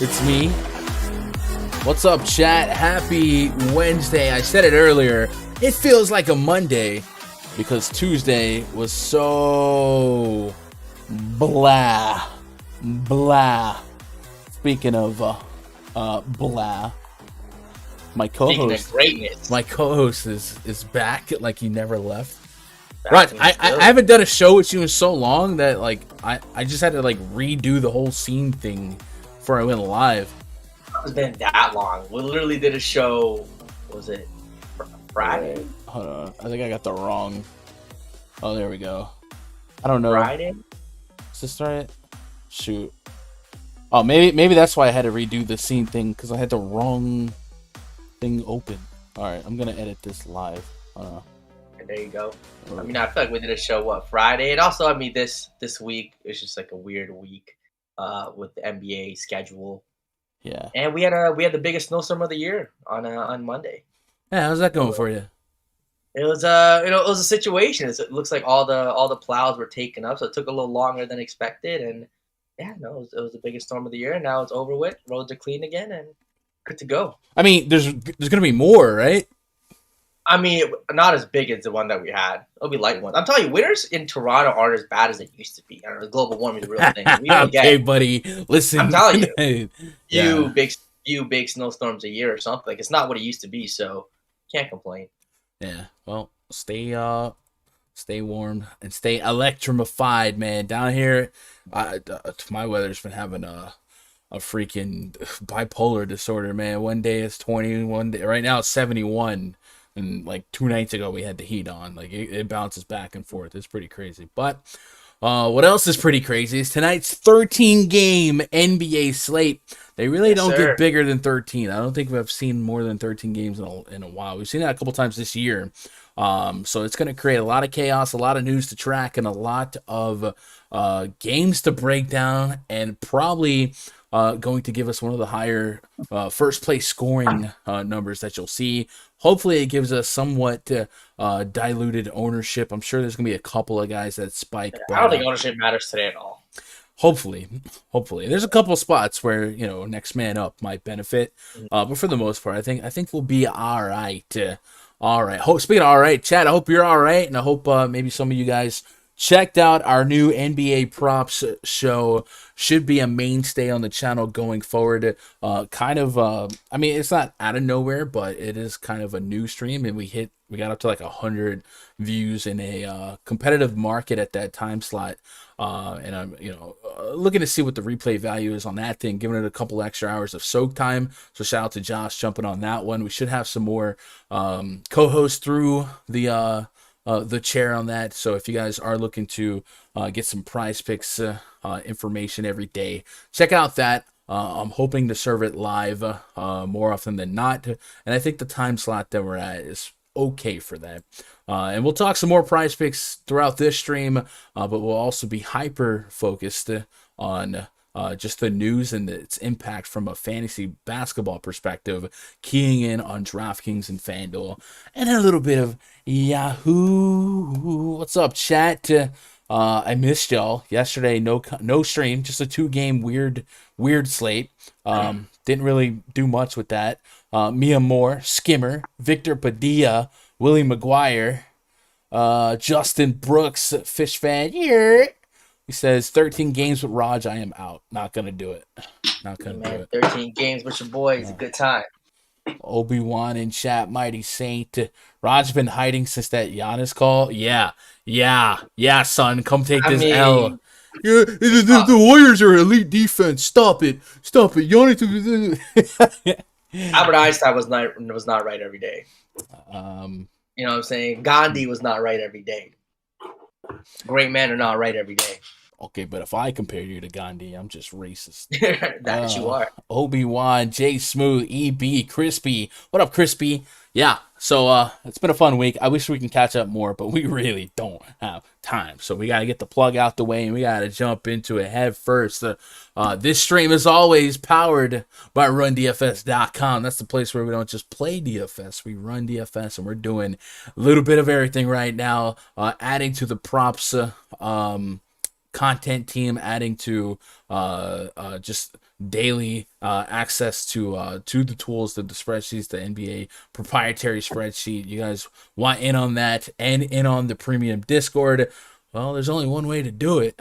It's me. What's up, chat? Happy Wednesday. I said it earlier. It feels like a Monday because Tuesday was so blah. Speaking of blah, my co-host is back like he never left. Right, I haven't done a show with you in so long that like I just had to like redo the whole scene thing before I went live. It's been that long. We literally did a show. Was it Friday? Hold on, I think I got the wrong. Oh, there we go. I don't know. Friday? Is this right? Shoot. Oh, maybe that's why I had to redo the scene thing because I had the wrong thing open. All right, I'm gonna edit this live. There you go. I mean, I feel like we did a show Friday, and also this week is just like a weird week with the NBA schedule. Yeah. And we had the biggest snowstorm of the year on Monday. Yeah, how's that going for you? It was it was a situation. It looks like all the plows were taken up, so it took a little longer than expected. And yeah, no, it was the biggest storm of the year. And now it's over with. Roads are clean again and good to go. I mean, there's gonna be more, right? I mean, not as big as the one that we had. It'll be light ones. I'm telling you, winters in Toronto aren't as bad as it used to be. I don't know, global warming is a real thing. We don't Okay, buddy. Listen, I'm telling you, yeah. few big snowstorms a year or something. Like, it's not what it used to be, so can't complain. Yeah. Well, stay warm and stay electrified, man. Down here, my weather's been having a freaking bipolar disorder, man. One day it's 20, one day right now it's 71. And like 2 nights ago, we had the heat on. Like it bounces back and forth. It's pretty crazy. But what else is pretty crazy is tonight's 13-game NBA slate. They really don't get bigger than 13. I don't think we've seen more than 13 games in a while. We've seen that a couple times this year. So it's going to create a lot of chaos, a lot of news to track, and a lot of games to break down, and probably going to give us one of the higher first place scoring numbers that you'll see. Hopefully it gives us somewhat diluted ownership. I'm sure there's going to be a couple of guys that spike. I don't think ownership matters today at all. Hopefully. There's a couple of spots where, next man up might benefit. But for the most part, I think we'll be all right. All right. Speaking of all right, chat, I hope you're all right. And I hope maybe some of you guys checked out our new NBA props show. Should be a mainstay on the channel going forward. I mean, it's not out of nowhere, but it is kind of a new stream, and we got up to like 100 views in a competitive market at that time slot. And I'm looking to see what the replay value is on that thing, giving it a couple extra hours of soak time. So shout out to Josh jumping on that one. We should have some more co-hosts through the chair on that. So if you guys are looking to get some PrizePicks information every day, check out that. I'm hoping to serve it live more often than not, and I think the time slot that we're at is okay for that. And we'll talk some more PrizePicks throughout this stream, but we'll also be hyper focused on just the news and its impact from a fantasy basketball perspective, keying in on DraftKings and Fanduel, and a little bit of Yahoo. What's up, chat? I missed y'all yesterday. No stream, just a 2-game weird slate. Didn't really do much with that. Mia Moore, Skimmer, Victor Padilla, Willie McGuire, Justin Brooks, Fish Fan here. He says 13 games with Raj. I am out. Not gonna do it. Not gonna do it. 13 games with your boy is a good time. Obi-Wan in chat, Mighty Saint. Raj been hiding since that Giannis call. Yeah, son. Come take this L. Yeah, the Warriors are elite defense. Stop it. Giannis. Albert Einstein was not right every day. You know what I'm saying? Gandhi was not right every day. Great men are not right every day. Okay, but if I compare you to Gandhi, I'm just racist. That you are. Obi-Wan, J Smooth, EB, Crispy. What up, Crispy? Yeah, so it's been a fun week. I wish we can catch up more, but we really don't have time. So we got to get the plug out the way, and we got to jump into it head first. This stream is always powered by RunDFS.com. That's the place where we don't just play DFS. We run DFS, and we're doing a little bit of everything right now, adding to the props content team, adding to just daily access to the tools, the spreadsheets, the NBA proprietary spreadsheet. You guys want in on that and in on the premium Discord? Well, there's only one way to do it.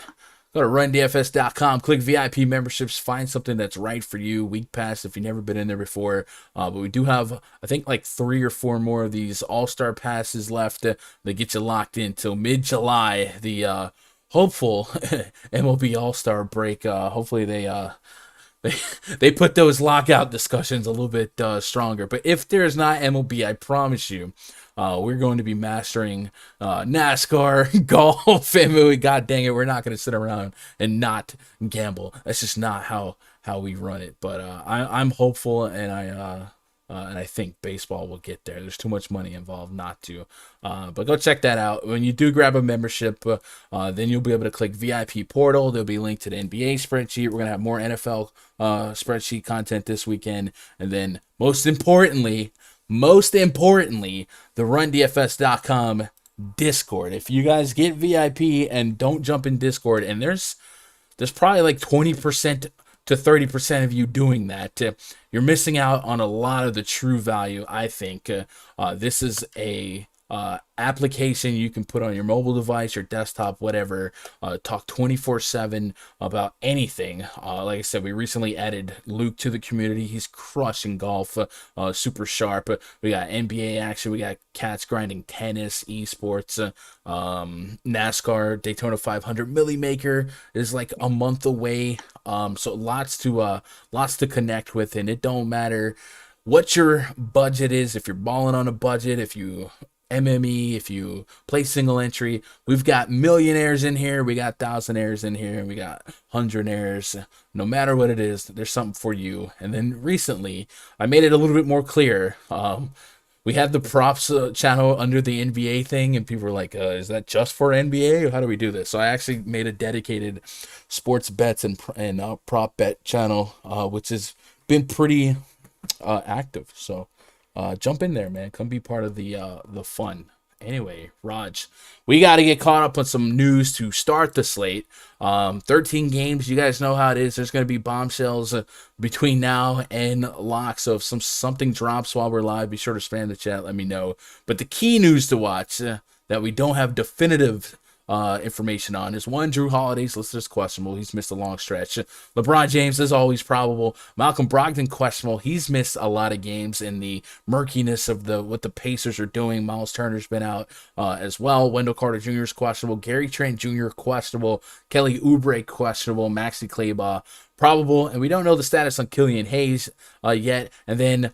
Go to rundfs.com, click VIP memberships, find something that's right for you. Week Pass if you've never been in there before. But we do have, I think, like 3 or 4 more of these All-Star passes left that get you locked in till mid-July. The hopeful MLB All-Star break. Hopefully they put those lockout discussions a little bit stronger. But if there's not MLB, I promise you, we're going to be mastering NASCAR, golf, and God dang it, we're not going to sit around and not gamble. That's just not how we run it. But I'm hopeful, and I think baseball will get there. There's too much money involved not to. But go check that out. When you do grab a membership, then you'll be able to click VIP portal. There'll be a link to the NBA spreadsheet. We're going to have more NFL spreadsheet content this weekend. And then most importantly, the rundfs.com Discord. If you guys get VIP and don't jump in Discord, and there's probably like 20% to 30% of you doing that, you're missing out on a lot of the true value, I think. This is a application you can put on your mobile device, your desktop, whatever. Talk 24/7 about anything. Like I said, we recently added Luke to the community. He's crushing golf, super sharp. We got NBA action. We got cats grinding tennis, esports, NASCAR, Daytona 500. Millie Maker is like a month away. So lots to connect with, and it don't matter what your budget is. If you're balling on a budget, if you MME, if you play single entry, we've got millionaires in here, we got thousandaires in here, and we got hundredaires. No matter what it is, there's something for you. And then recently, I made it a little bit more clear. We had the props channel under the NBA thing, and people were like, is that just for NBA? How do we do this? So I actually made a dedicated sports bets and prop bet channel, which has been pretty active. So jump in there, man. Come be part of the fun. Anyway, Raj, we got to get caught up on some news to start the slate. 13 games. You guys know how it is. There's going to be bombshells between now and lock. So if something drops while we're live, be sure to spam the chat. Let me know. But the key news to watch that we don't have definitive information on is one, Drew Holiday's listed as questionable. He's missed a long stretch. LeBron James is always probable. Malcolm Brogdon questionable. He's missed a lot of games in the murkiness of what the Pacers are doing. Miles Turner's been out as well. Wendell Carter Jr. is questionable. Gary Trent Jr. questionable. Kelly Oubre questionable. Maxi Kleber probable, and we don't know the status on Killian Hayes yet. And then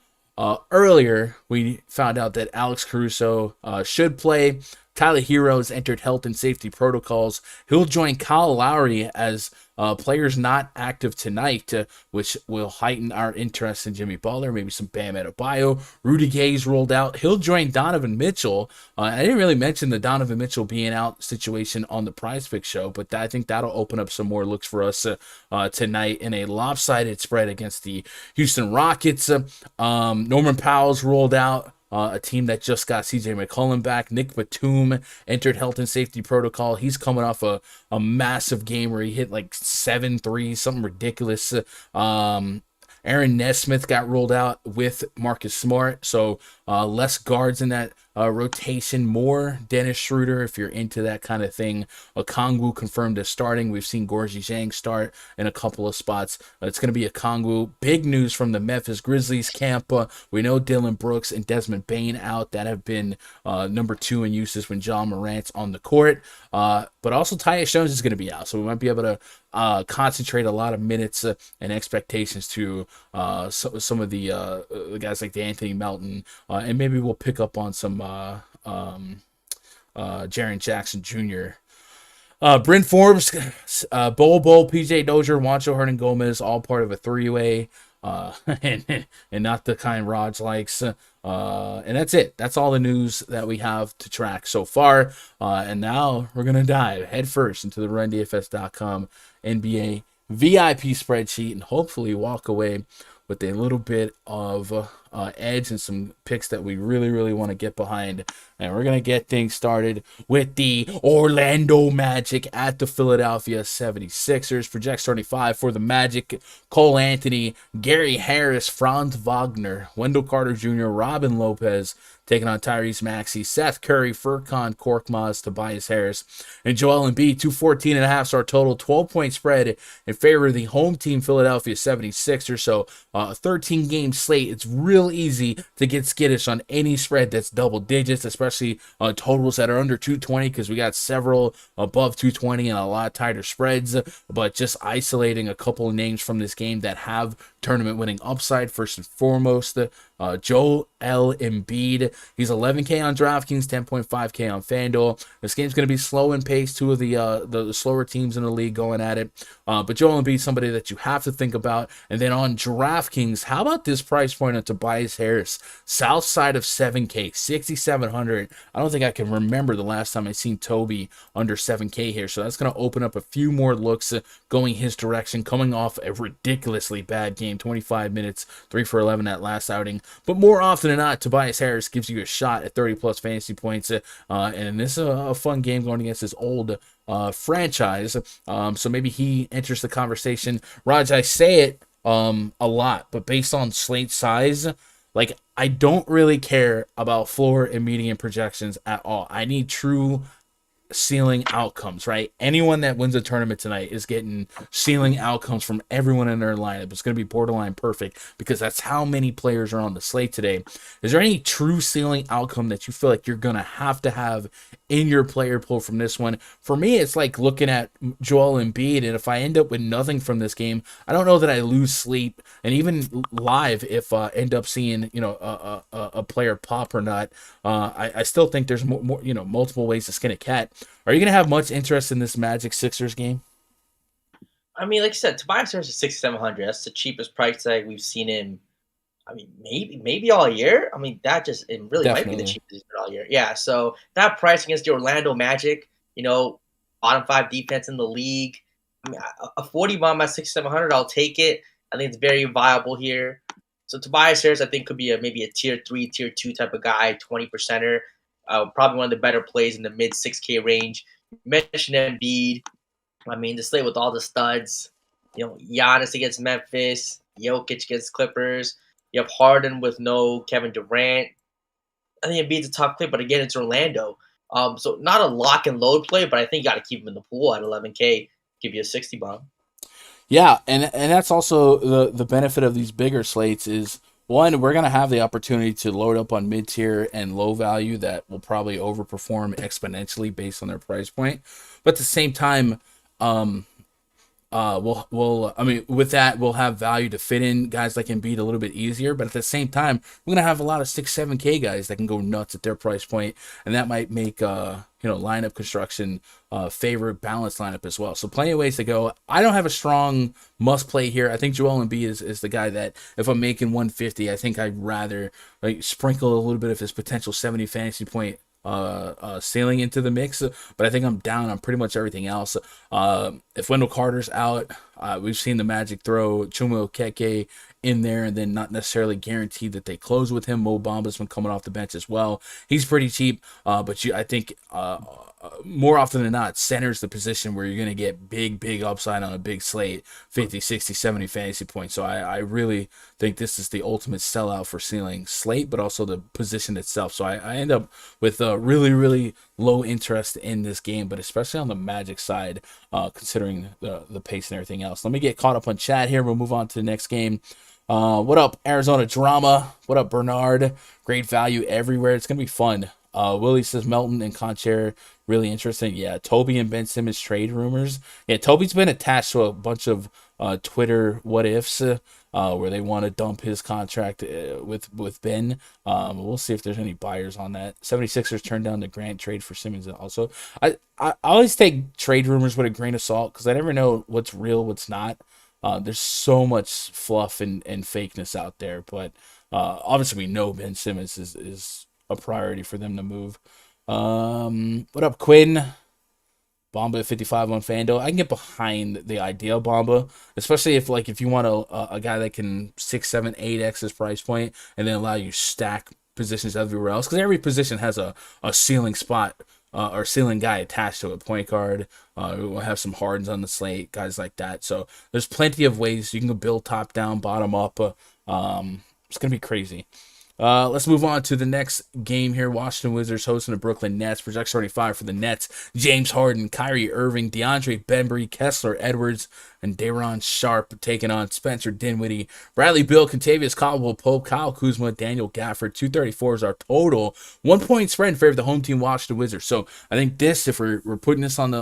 earlier we found out that Alex Caruso should play. Tyler Hero's entered health and safety protocols. He'll join Kyle Lowry as players not active tonight, which will heighten our interest in Jimmy Butler, maybe some Bam Adebayo. Rudy Gay's rolled out. He'll join Donovan Mitchell. I didn't really mention the Donovan Mitchell being out situation on the PrizePicks show, but I think that'll open up some more looks for us tonight in a lopsided spread against the Houston Rockets. Norman Powell's rolled out. A team that just got CJ McCollum back. Nick Batum entered health and safety protocol. He's coming off a massive game where he hit like 7 threes, something ridiculous. Aaron Nesmith got ruled out with Marcus Smart, so less guards in that rotation, more Dennis Schroeder if you're into that kind of thing. Okongwu confirmed as starting. We've seen Gorgie Zhang start in a couple of spots. It's going to be Okongwu. Big news from the Memphis Grizzlies camp. We know Dylan Brooks and Desmond Bane out. That have been number 2 in uses when John Morant's on the court. But also Tyus Jones is going to be out, so we might be able to concentrate a lot of minutes and expectations to some of the guys like the Anthony Melton, and maybe we'll pick up on some Jaren Jackson Jr. Bryn Forbes, Bol, PJ Dozier, Juancho Hernan-Gomez, all part of a 3-way, and not the kind Raj likes. And that's it. That's all the news that we have to track so far. And now we're going to dive headfirst into the rundfs.com NBA VIP spreadsheet and hopefully walk away with a little bit of edge and some picks that we really, really want to get behind. And we're going to get things started with the Orlando Magic at the Philadelphia 76ers. Project 35 for the Magic: Cole Anthony, Gary Harris, Franz Wagner, Wendell Carter Jr., Robin Lopez, taking on Tyrese Maxey, Seth Curry, Furkan Korkmaz, Tobias Harris, and Joel Embiid. 214.5 star total, 12-point spread in favor of the home team Philadelphia 76ers. So a 13-game slate. It's real easy to get skittish on any spread that's double digits, especially on totals that are under 220, because we got several above 220 and a lot tighter spreads. But just isolating a couple of names from this game that have tournament winning upside. First and foremost, Joel Embiid. He's 11K on DraftKings, 10.5K on Fanduel. This game's going to be slow in pace. Two of the slower teams in the league going at it. But Joel Embiid, somebody that you have to think about. And then on DraftKings, how about this price point on Tobias Harris? South side of 7K, 6,700. I don't think I can remember the last time I seen Toby under 7K here. So that's going to open up a few more looks going his direction, coming off a ridiculously bad game. 25 minutes, 3 for 11 that last outing. But more often than not, Tobias Harris gives you a shot at 30-plus fantasy points. And this is a fun game going against his old franchise. So maybe he enters the conversation. Raj, I say it a lot, but based on slate size, like, I don't really care about floor and median projections at all. I need true ceiling outcomes, right? Anyone that wins a tournament tonight is getting ceiling outcomes from everyone in their lineup. It's going to be borderline perfect because that's how many players are on the slate today. Is there any true ceiling outcome that you feel like you're going to have in your player pool from this one? For me, it's like looking at Joel Embiid, and if I end up with nothing from this game, I don't know that I lose sleep. And even live, if I end up seeing, a player pop or not, I still think there's more, multiple ways to skin a cat. Are you going to have much interest in this Magic Sixers game? I mean, like you said, Tobias Harris is 6,700. That's the cheapest price tag we've seen him. I mean, maybe all year. I mean, it really might be the Definitely. cheapest he's been all year. Yeah. So that price against the Orlando Magic, bottom 5 defense in the league. I mean, a 40 bomb at 6,700, I'll take it. I think it's very viable here. So Tobias Harris, I think, could be maybe a tier 3, tier 2 type of guy, 20%er. Probably one of the better plays in the mid 6K range. You mentioned Embiid. I mean, the slate with all the studs. Giannis against Memphis, Jokic against Clippers. You have Harden with no Kevin Durant. I think Embiid's a tough play, but again, it's Orlando. So not a lock and load play, but I think you got to keep him in the pool at 11K. Give you a 60 bomb. Yeah, and that's also the benefit of these bigger slates is, one, we're going to have the opportunity to load up on mid-tier and low value that will probably overperform exponentially based on their price point. But at the same time, with that, we'll have value to fit in guys like Embiid a little bit easier. But at the same time, we're gonna have a lot of 6-7K guys that can go nuts at their price point, and that might make lineup construction favor balanced lineup as well. So plenty of ways to go. I don't have a strong must play here. I think Joel Embiid is the guy that if I'm making 150, I think I'd rather sprinkle a little bit of his potential 70 fantasy point sailing into the mix, but I think I'm down on pretty much everything else. If Wendell Carter's out, we've seen the Magic throw Chuma Okeke in there and then not necessarily guaranteed that they close with him. Mo Bamba's been coming off the bench as well. He's pretty cheap, but I think more often than not, center's the position where you're going to get big upside on a big slate, 50, 60, 70 fantasy points. So I really think this is the ultimate sellout for ceiling slate, but also the position itself. So I end up with really low interest in this game, but especially on the Magic side, considering the pace and everything else. Let me get caught up on chat here. We'll move on to the next game. What up, Arizona Drama? What up, Bernard? Great value everywhere. It's going to be fun. Willie says Melton and Concher, really interesting. Yeah, Toby and Ben Simmons trade rumors. Yeah, Toby's been attached to a bunch of Twitter what ifs where they want to dump his contract with Ben. We'll see if there's any buyers on that. 76ers turned down the Grant trade for Simmons. Also, I always take trade rumors with a grain of salt because I never know what's real, what's not. There's so much fluff and fakeness out there, but obviously we know Ben Simmons is a priority for them to move. What up, Quinn? Bamba at 55 on Fanduel. I can get behind the idea of Bamba, especially if you want a guy that can 6, 7, 8x his price point and then allow you stack positions everywhere else, because every position has a ceiling spot or ceiling guy attached to it. Point guard, we'll have some Hardens on the slate, guys like that. So there's plenty of ways you can build top down, bottom up. It's gonna be crazy. Let's move on to the next game here. Washington Wizards hosting the Brooklyn Nets. Projection 35 for the Nets. James Harden, Kyrie Irving, DeAndre Bembry, Kessler Edwards, and Daron Sharp taking on Spencer Dinwiddie, Bradley Beal, Kentavious Caldwell Pope, Kyle Kuzma, Daniel Gafford. 234 is our total. 1 point spread in favor of the home team Washington Wizards. So I think this, if we're putting this on the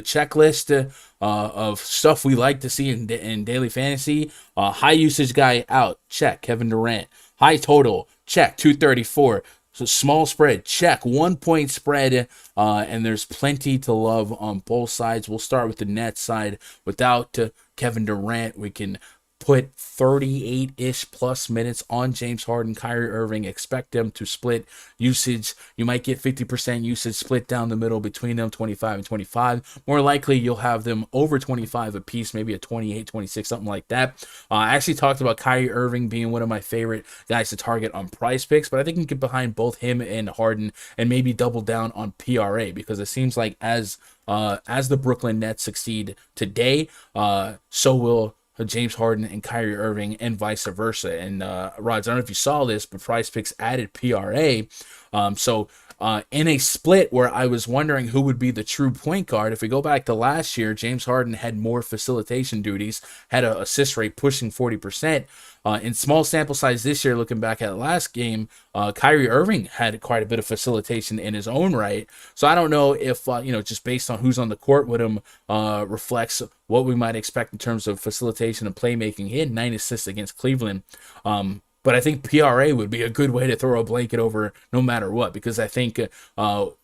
checklist of stuff we like to see in daily fantasy, high usage guy out, check. Kevin Durant. High total, check. 234. So small spread, check. 1 point spread, and there's plenty to love on both sides. We'll start with the Nets side. Without Kevin Durant, we can put 38-ish plus minutes on James Harden, Kyrie Irving. Expect them to split usage. You might get 50% usage split down the middle between them, 25 and 25. More likely, you'll have them over 25 apiece, maybe a 28, 26, something like that. I actually talked about Kyrie Irving being one of my favorite guys to target on PrizePicks, but I think you can get behind both him and Harden and maybe double down on PRA, because it seems like as the Brooklyn Nets succeed today, so will James Harden and Kyrie Irving, and vice versa. And Rods, I don't know if you saw this, but PrizePicks added PRA. So in a split where I was wondering who would be the true point guard, if we go back to last year, James Harden had more facilitation duties, had an assist rate pushing 40%. In small sample size this year, looking back at last game, Kyrie Irving had quite a bit of facilitation in his own right. So I don't know if, just based on who's on the court with him, reflects what we might expect in terms of facilitation and playmaking. He had 9 assists against Cleveland. But I think PRA would be a good way to throw a blanket over no matter what, because I think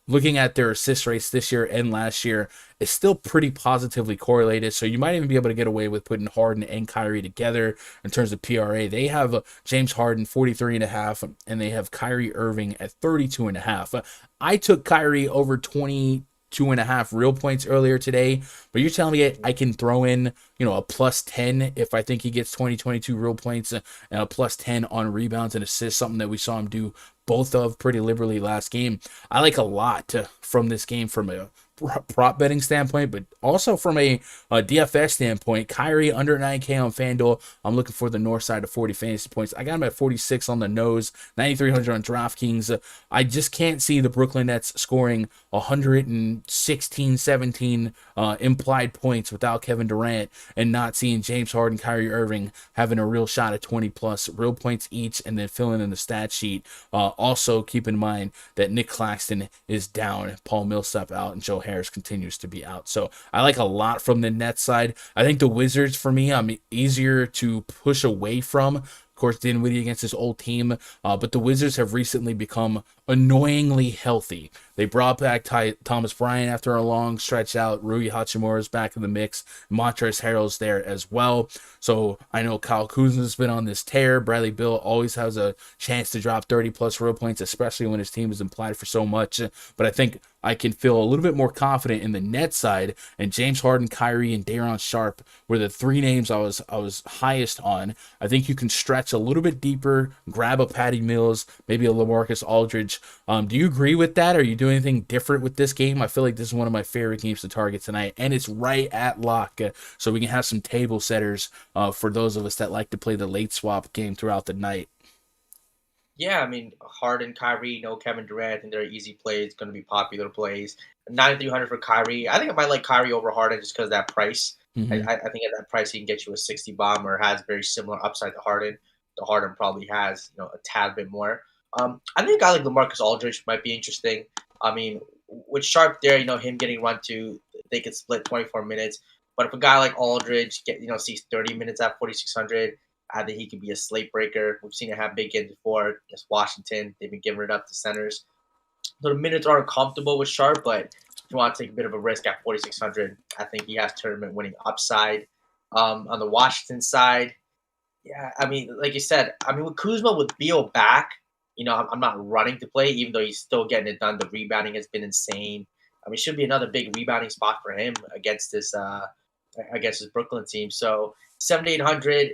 looking at their assist rates this year and last year, it's still pretty positively correlated. So you might even be able to get away with putting Harden and Kyrie together in terms of PRA. They have James Harden 43.5, and they have Kyrie Irving at 32.5. I took Kyrie over 22.5 real points earlier today, but you're telling me I can throw in, a plus 10 if I think he gets 22 real points and a plus 10 on rebounds and assists, something that we saw him do both of pretty liberally last game. I like a lot from this game from a prop betting standpoint, but also from a DFS standpoint. Kyrie under 9K on FanDuel. I'm looking for the north side of 40 fantasy points. I got him at 46 on the nose, 9,300 on DraftKings. I just can't see the Brooklyn Nets scoring 116, 17 implied points without Kevin Durant, and not seeing James Harden, Kyrie Irving having a real shot at 20 plus real points each, and then filling in the stat sheet. Also, keep in mind that Nick Claxton is down, Paul Millsap out, and Joe Harris continues to be out. So I like a lot from the Nets side. I think the Wizards, for me, I'm easier to push away from. Of course, Dinwiddie against his old team, but the Wizards have recently become annoyingly healthy. They brought back Thomas Bryant after a long stretch out. Rui Hachimura is back in the mix. Montrezl Harrell's there as well. So I know Kyle Kuzma's been on this tear. Bradley Beal always has a chance to drop 30 plus real points, especially when his team is implied for so much. But I think I can feel a little bit more confident in the net side, and James Harden, Kyrie, and Daron Sharp were the 3 names I was highest on. I think you can stretch a little bit deeper, grab a Patty Mills, maybe a LaMarcus Aldridge. Do you agree with that? Are you doing anything different with this game? I feel like this is one of my favorite games to target tonight, and it's right at lock, so we can have some table setters for those of us that like to play the late swap game throughout the night. Yeah, I mean, Harden, Kyrie, no Kevin Durant. I think they're easy plays, going to be popular plays. 9,300 for Kyrie. I think I might like Kyrie over Harden just because of that price. Mm-hmm. I think at that price he can get you a 60 bomb, or has very similar upside to Harden. The Harden probably has, a tad bit more. I think a guy like LaMarcus Aldridge might be interesting. I mean, with Sharp there, him getting run to, they could split 24 minutes. But if a guy like Aldridge sees 30 minutes at 4,600, I think he could be a slate breaker. We've seen it have big games before against Washington. They've been giving it up to centers. So the minutes aren't comfortable with Sharp, but if you want to take a bit of a risk at 4,600, I think he has tournament winning upside. On the Washington side, yeah, I mean, like you said, with Kuzma, with Beal back, I'm not running to play, even though he's still getting it done. The rebounding has been insane. mean, should be another big rebounding spot for him against this Brooklyn team. So 7,800.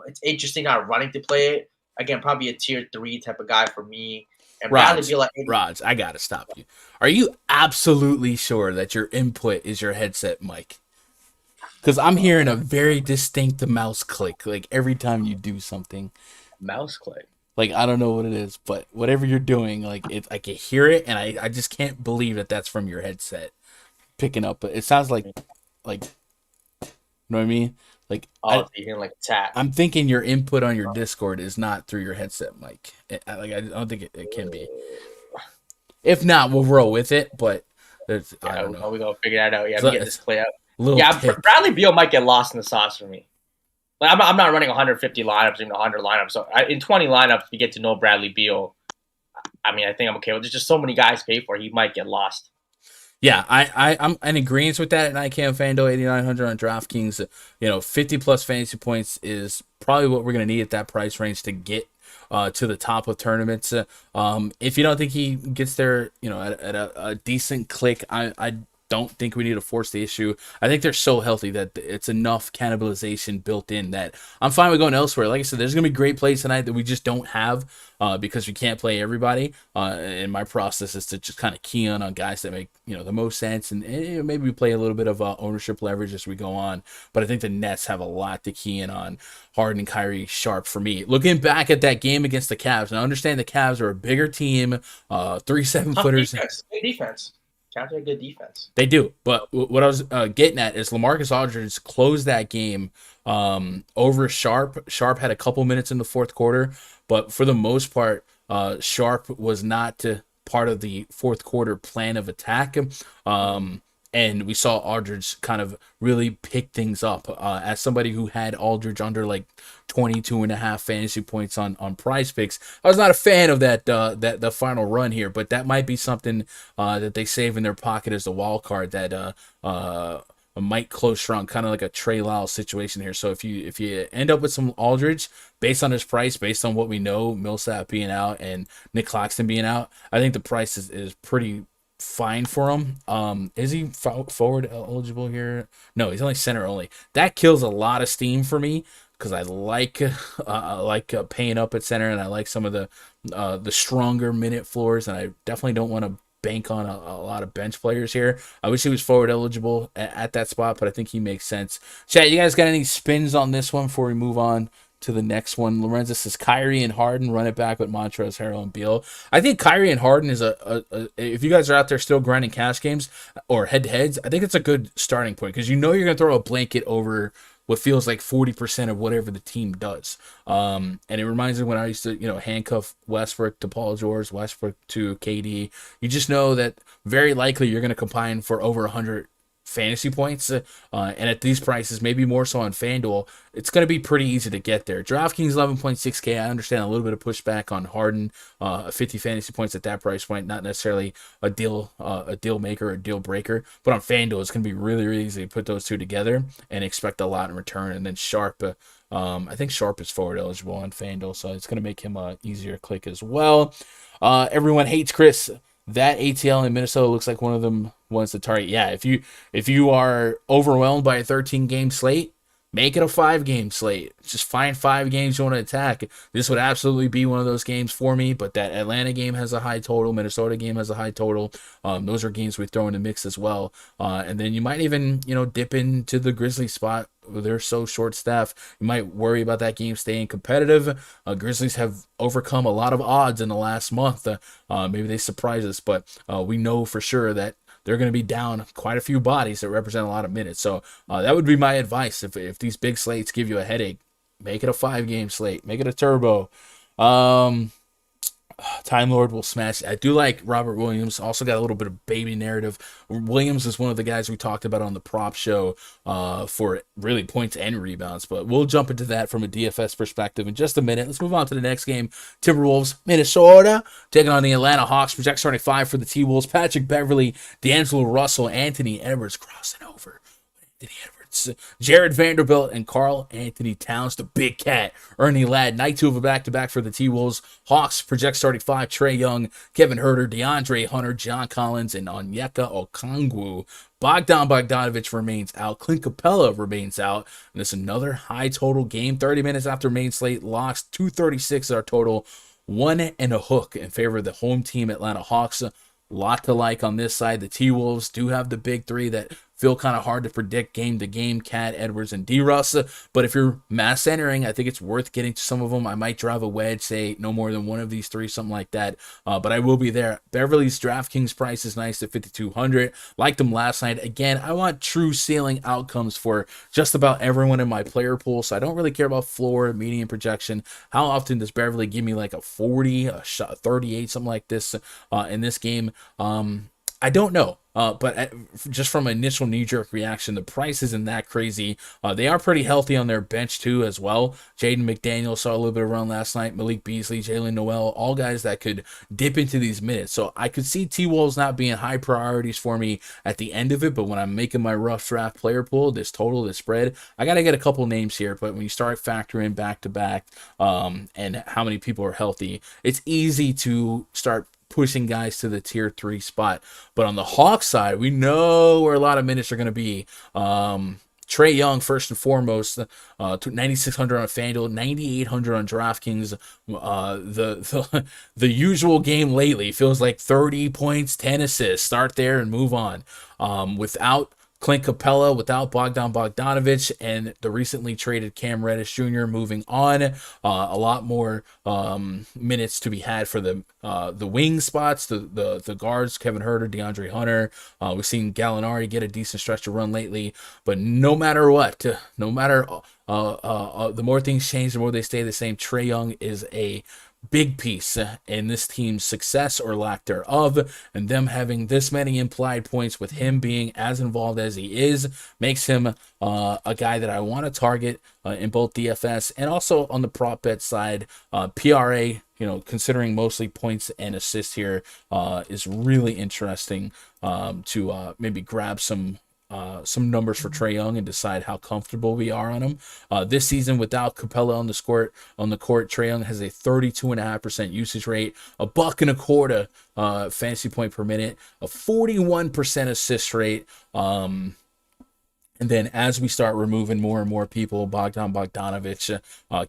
It's interesting not running to play it. Again, probably a tier 3 type of guy for me. And Bradley Beal at 80. Rods, I gotta stop you. Are you absolutely sure that your input is your headset mic? Because I'm hearing a very distinct mouse click, like every time you do something. Mouse click. Like, I don't know what it is, but whatever you're doing, like, I can hear it, and I just can't believe that that's from your headset picking up. But it sounds like, you know what I mean? Like, you're hearing like a tap. I'm thinking your input on your Discord is not through your headset mic. I don't think it can be. If not, we'll roll with it, but I don't know. We're going to figure that out. Yeah, we get this play out. Tick. Bradley Beal might get lost in the sauce for me. Like, I'm not running 150 lineups, even 100 lineups. So in 20 lineups, you get to know Bradley Beal. I mean, I think I'm okay. There's just so many guys paid for. He might get lost. Yeah, I'm in agreement with that. And I can Fanduel 8,900 on DraftKings. 50 plus fantasy points is probably what we're gonna need at that price range to get to the top of tournaments. If you don't think he gets there, at a decent click, I don't think we need to force the issue. I think they're so healthy that it's enough cannibalization built in that I'm fine with going elsewhere. Like I said, there's going to be great plays tonight that we just don't have because we can't play everybody. And my process is to just kind of key on guys that make the most sense. And maybe we play a little bit of ownership leverage as we go on. But I think the Nets have a lot to key in on. Harden, Kyrie, Sharp for me. Looking back at that game against the Cavs, and I understand the Cavs are a bigger team, 3 7-footers. Good defense. Cavs are a good defense. They do, but what I was getting at is LaMarcus Aldridge closed that game over Sharp. Sharp had a couple minutes in the fourth quarter, but for the most part, Sharp was not part of the fourth quarter plan of attack. And we saw Aldridge kind of really pick things up. As somebody who had Aldridge under like 22.5 fantasy points on PrizePicks, I was not a fan of that the final run here, but that might be something that they save in their pocket as a wild card that might close strong, kind of like a Trey Lyles situation here. So if you end up with some Aldridge based on his price, based on what we know, Millsap being out and Nick Claxton being out, I think the price is pretty fine for him. Is he forward eligible here? No, he's only center only. That kills a lot of steam for me because I like paying up at center, and I like some of the stronger minute floors, and I definitely don't want to bank on a lot of bench players here. I wish he was forward eligible at that spot, but I think he makes sense. Chat, you guys got any spins on this one before we move on to the next one? Lorenzo says Kyrie and Harden, run it back with Montrezl Harrell and Beal. I think Kyrie and Harden is if you guys are out there still grinding cash games or head-to-heads, I think it's a good starting point because you're going to throw a blanket over what feels like 40% of whatever the team does. And it reminds me when I used to, handcuff Westbrook to Paul George, Westbrook to KD. You just know that very likely you're going to combine for over 100 fantasy points, and at these prices, maybe more so on FanDuel, it's going to be pretty easy to get there. DraftKings 11.6K. I understand a little bit of pushback on Harden, 50 fantasy points at that price point, not necessarily a deal maker or deal breaker, but on FanDuel, it's going to be really, really easy to put those two together and expect a lot in return. And then Sharp, I think Sharp is forward eligible on FanDuel, so it's going to make him a easier click as well. Everyone hates Chris. That ATL in Minnesota looks like one of them ones to target. Yeah, if you are overwhelmed by a 13-game slate, make it a 5-game slate. Just find 5 games you want to attack. This would absolutely be one of those games for me, but that Atlanta game has a high total. Minnesota game has a high total. Those are games we throw in the mix as well. And then you might even, dip into the Grizzlies spot. They're so short-staffed. You might worry about that game staying competitive. Grizzlies have overcome a lot of odds in the last month. Maybe they surprise us, but we know for sure that they're going to be down quite a few bodies that represent a lot of minutes. So that would be my advice. If these big slates give you a headache, make it a 5-game slate. Make it a turbo. Time Lord will smash. I do like Robert Williams. Also got a little bit of baby narrative. Williams is one of the guys we talked about on the prop show for really points and rebounds, but we'll jump into that from a DFS perspective in just a minute. Let's move on to the next game. Timberwolves, Minnesota, taking on the Atlanta Hawks. Project starting 5 for the T-Wolves. Patrick Beverley, D'Angelo Russell, Anthony Edwards crossing over. Anthony Edwards Hornets, Jared Vanderbilt, and Karl Anthony Towns, the big cat. Ernie Ladd, night 2 of a back-to-back for the T-Wolves. Hawks project starting 5, Trae Young, Kevin Huerter, DeAndre Hunter, John Collins, and Onyeka Okongwu. Bogdan Bogdanovic remains out. Clint Capella remains out. And it's another high total game. 30 minutes after main slate locks. 236 is our total. 1 and a hook in favor of the home team Atlanta Hawks. A lot to like on this side. The T-Wolves do have the big three that feel kind of hard to predict game to game, Cat, Edwards, and D-Russ. But if you're mass entering, I think it's worth getting to some of them. I might drive a wedge, say no more than one of these three, something like that. But I will be there. Beverly's DraftKings price is nice at $5,200. Liked them last night. Again, I want true ceiling outcomes for just about everyone in my player pool, so I don't really care about floor, median projection. How often does Beverly give me like a 40, a shot, 38, something like this in this game? I don't know. But just from initial knee-jerk reaction, the price isn't that crazy. They are pretty healthy on their bench, too, as well. Jaden McDaniel saw a little bit of run last night. Malik Beasley, Jalen Noel, all guys that could dip into these minutes. So I could see T-Wolves not being high priorities for me at the end of it, but when I'm making my rough draft player pool, this total, this spread, I got to get a couple names here. But when you start factoring back-to-back and how many people are healthy, it's easy to start pushing guys to the tier 3 spot. But on the Hawks side, we know where a lot of minutes are going to be. Trae Young, first and foremost, 9,600 on Fanduel, 9,800 on DraftKings. The usual game lately feels like 30 points, 10 assists. Start there and move on. Without Clint Capella, without Bogdan Bogdanovic, and the recently traded Cam Reddish Jr. moving on, a lot more minutes to be had for the wing spots, the guards, Kevin Huerter, DeAndre Hunter. We've seen Gallinari get a decent stretch to run lately, but no matter what, no matter the more things change, the more they stay the same. Trae Young is a big piece in this team's success or lack thereof, and them having this many implied points with him being as involved as he is makes him a guy that I want to target in both DFS and also on the prop bet side. PRA, considering mostly points and assists here, is really interesting to maybe grab some numbers for Trae Young and decide how comfortable we are on him. This season, without Capella on the court, Trae Young has a 32.5% usage rate, $1.25 fantasy point per minute, a 41% assist rate. And then as we start removing more and more people, Bogdan Bogdanovic,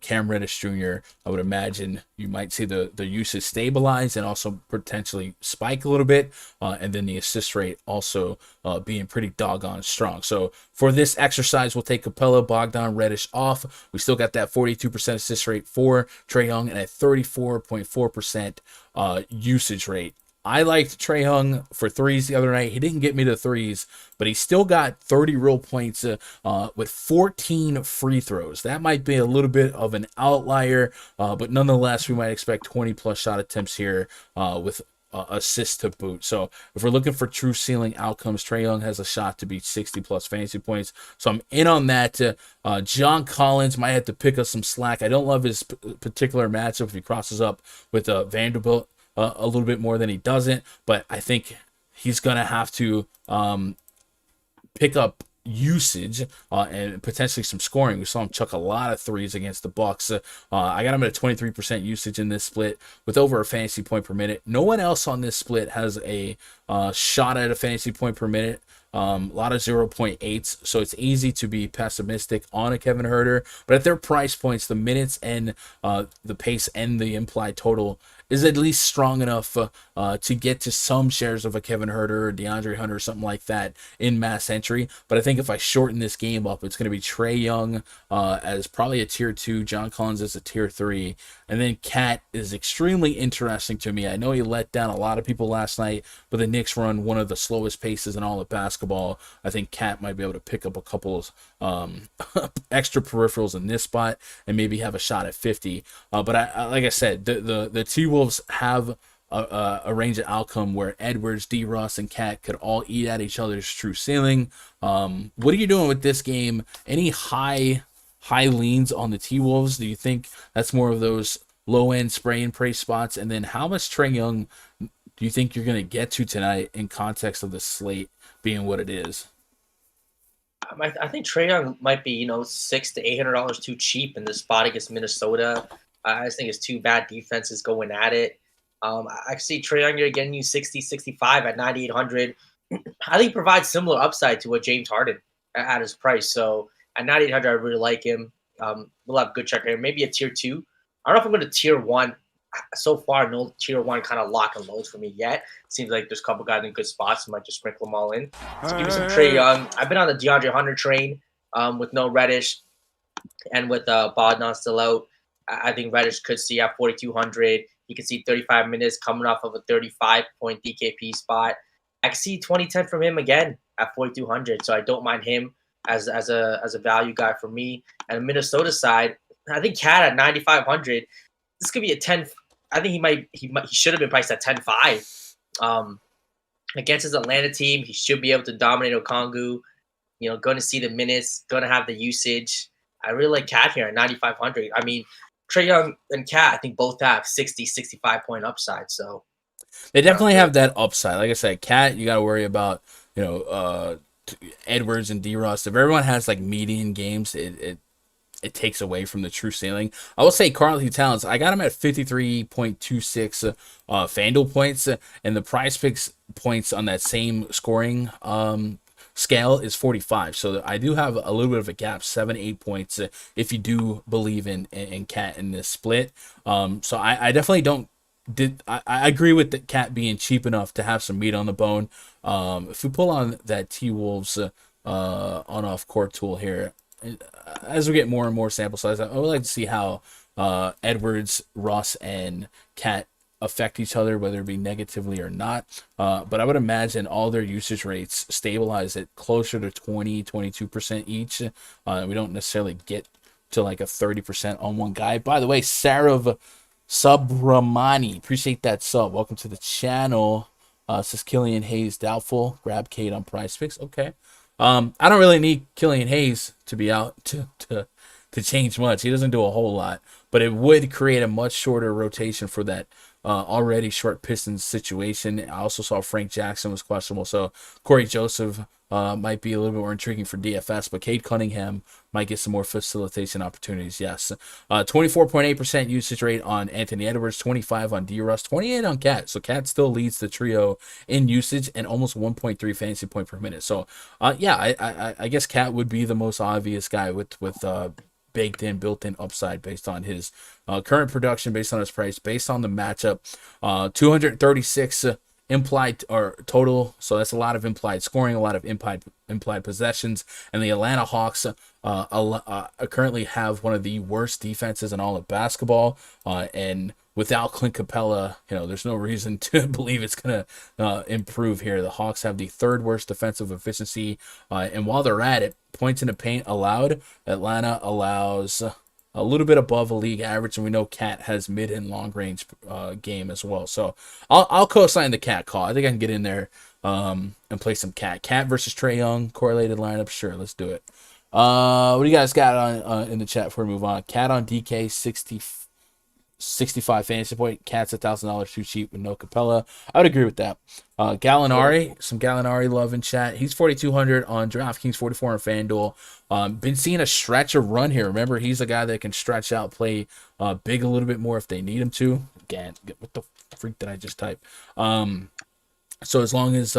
Cam Reddish Jr., I would imagine you might see the usage stabilize and also potentially spike a little bit. And then the assist rate also being pretty doggone strong. So for this exercise, we'll take Capella, Bogdan, Reddish off. We still got that 42% assist rate for Trae Young and a 34.4% usage rate. I liked Trae Young for threes the other night. He didn't get me to threes, but he still got 30 real points with 14 free throws. That might be a little bit of an outlier, but nonetheless, we might expect 20-plus shot attempts here with assists to boot. So if we're looking for true ceiling outcomes, Trae Young has a shot to beat 60-plus fantasy points. So I'm in on that. John Collins might have to pick up some slack. I don't love his particular matchup if he crosses up with Vanderbilt a little bit more than he doesn't, but I think he's going to have to pick up usage and potentially some scoring. We saw him chuck a lot of threes against the Bucks. I got him at a 23% usage in this split with over a fantasy point per minute. No one else on this split has a shot at a fantasy point per minute. A lot of 0.8s, so it's easy to be pessimistic on a Kevin Huerter, but at their price points, the minutes and the pace and the implied total is at least strong enough to get to some shares of a Kevin Huerter or DeAndre Hunter or something like that in mass entry. But I think if I shorten this game up, it's going to be Trae Young as probably a tier 2, John Collins as a tier 3, and then Cat is extremely interesting to me. I know he let down a lot of people last night, but the Knicks run one of the slowest paces in all of basketball. I think Cat might be able to pick up a couple extra peripherals in this spot and maybe have a shot at 50. But like I said, the T-Wolves have a range of outcome where Edwards, D-Russ, and Cat could all eat at each other's true ceiling. What are you doing with this game? Any high leans on the T-Wolves? Do you think that's more of those low-end spray and pray spots? And then how much Trae Young do you think you're going to get to tonight in context of the slate being what it is? I think Trae Young might be, $600 to $800 too cheap in this spot against Minnesota. I just think it's two bad defenses going at it. I see Trae Young here getting you 60-65 at 9,800. I think he provides similar upside to what James Harden at his price. So at 9,800, I really like him. We'll have good check here. Maybe a tier 2. I don't know if I'm going to tier 1. So far, no tier 1 kind of lock and loads for me yet. Seems like there's a couple guys in good spots. I might just sprinkle them all in. So give me some Trae Young. I've been on the DeAndre Hunter train with no Reddish and with Bogdan still out. I think Reddish could see at 4,200. He could see 35 minutes coming off of a 35-point DKP spot. I can see 2010 from him again at 4,200. So I don't mind him as a value guy for me. And the Minnesota side, I think Cat at 9,500. This could be a 10. I think he should have been priced at 10-5. Against his Atlanta team, he should be able to dominate Okongwu. Going to see the minutes, going to have the usage. I really like Cat here at 9,500. I mean, Trae Young and Cat, I think both have 65 point upside. So they definitely have that upside. Like I said, Cat, you got to worry about Edwards and D-Ross. If everyone has like median games, it takes away from the true ceiling. I will say Karl-Anthony Towns, I got him at 53.26 Fanduel points, and the PrizePicks points on that same scoring scale is 45. So I do have a little bit of a gap, 7-8 points, if you do believe in Cat in this split. So I definitely don't. I agree with the Cat being cheap enough to have some meat on the bone. If we pull on that T-Wolves on-off court tool here, as we get more and more sample size, I would like to see how Edwards, Russ, and Cat affect each other, whether it be negatively or not. But I would imagine all their usage rates stabilize at closer to 20-22% each. We don't necessarily get to like a 30% on one guy. By the way, Sarav Subramani, appreciate that sub. Welcome to the channel. Says Killian Hayes doubtful. Grab Kate on PrizePicks. Okay. I don't really need Killian Hayes to be out to change much. He doesn't do a whole lot, but it would create a much shorter rotation for that already short Pistons situation. I also saw Frank Jackson was questionable, so Corey Joseph might be a little bit more intriguing for DFS, but Cade Cunningham might get some more facilitation opportunities. Yes, 24.8% usage rate on Anthony Edwards, 25 on D-Russ, 28 on Cat. So Cat still leads the trio in usage and almost 1.3 fantasy point per minute. So I guess Cat would be the most obvious guy with baked in, built-in upside based on his current production, based on his price, based on the matchup. 236 implied or total, so that's a lot of implied scoring, a lot of implied possessions, and the Atlanta Hawks currently have one of the worst defenses in all of basketball, and without Clint Capella, there's no reason to believe it's going to improve here. The Hawks have the third worst defensive efficiency, and while they're at it, points in the paint allowed, Atlanta allows a little bit above a league average, and we know Cat has mid and long range game as well. So I'll co-sign the Cat call. I think I can get in there and play some Cat. Cat versus Trae Young, correlated lineup. Sure, let's do it. What do you guys got on in the chat before we move on? Cat on DK 65 fantasy point. Cat's $1,000 too cheap with no Capella. I would agree with that. Gallinari, some Gallinari love in chat. He's 4,200 on DraftKings, 44 on FanDuel. Been seeing a stretch of run here. Remember, he's a guy that can stretch out, play big a little bit more if they need him to. Again, what the freak did I just type? So as long as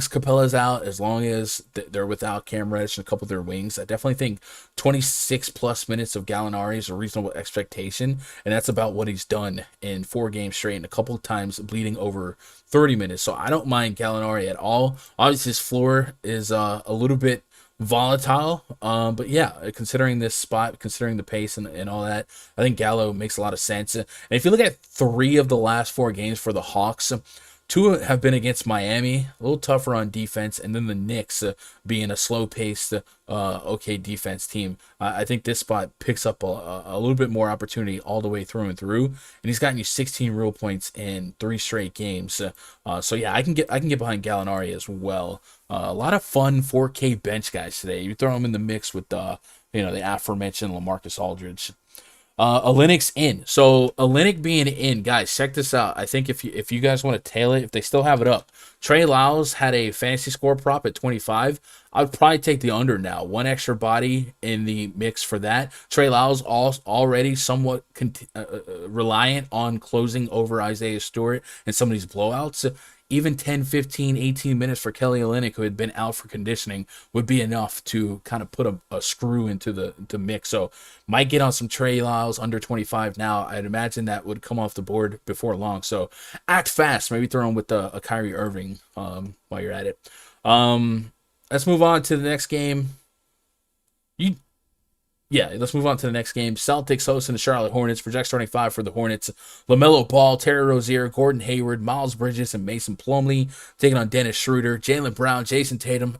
Capella's out, as long as they're without Cam Reddish and a couple of their wings, I definitely think 26 plus minutes of Gallinari is a reasonable expectation, and that's about what he's done in 4 games straight and a couple of times bleeding over 30 minutes. So I don't mind Gallinari at all. Obviously, his floor is a little bit volatile, but yeah, considering this spot, considering the pace and all that, I think Gallo makes a lot of sense. And if you look at 3 of the last 4 games for the Hawks, 2 have been against Miami, a little tougher on defense, and then the Knicks being a slow-paced, okay defense team. I think this spot picks up a little bit more opportunity all the way through and through, and he's gotten you 16 real points in 3 straight games. So yeah, I can get behind Gallinari as well. A lot of fun 4K bench guys today. You throw them in the mix with the aforementioned LaMarcus Aldridge. Olynyk's in. So Olynyk being in, guys, check this out. I think if you guys want to tail it, if they still have it up, Trey Lyles had a fantasy score prop at 25. I would probably take the under now. One extra body in the mix for that. Trey Lyles already somewhat reliant on closing over Isaiah Stewart and some of these blowouts. Even 10, 15, 18 minutes for Kelly Olynyk, who had been out for conditioning, would be enough to kind of put a screw into the mix. So might get on some Trey Lyles under 25 now. I'd imagine that would come off the board before long. So act fast. Maybe throw in with a Kyrie Irving while you're at it. Let's move on to the next game. Let's move on to the next game. Celtics hosting the Charlotte Hornets. Project starting five for the Hornets: LaMelo Ball, Terry Rozier, Gordon Hayward, Miles Bridges, and Mason Plumlee. Taking on Dennis Schroeder, Jaylen Brown, Jason Tatum,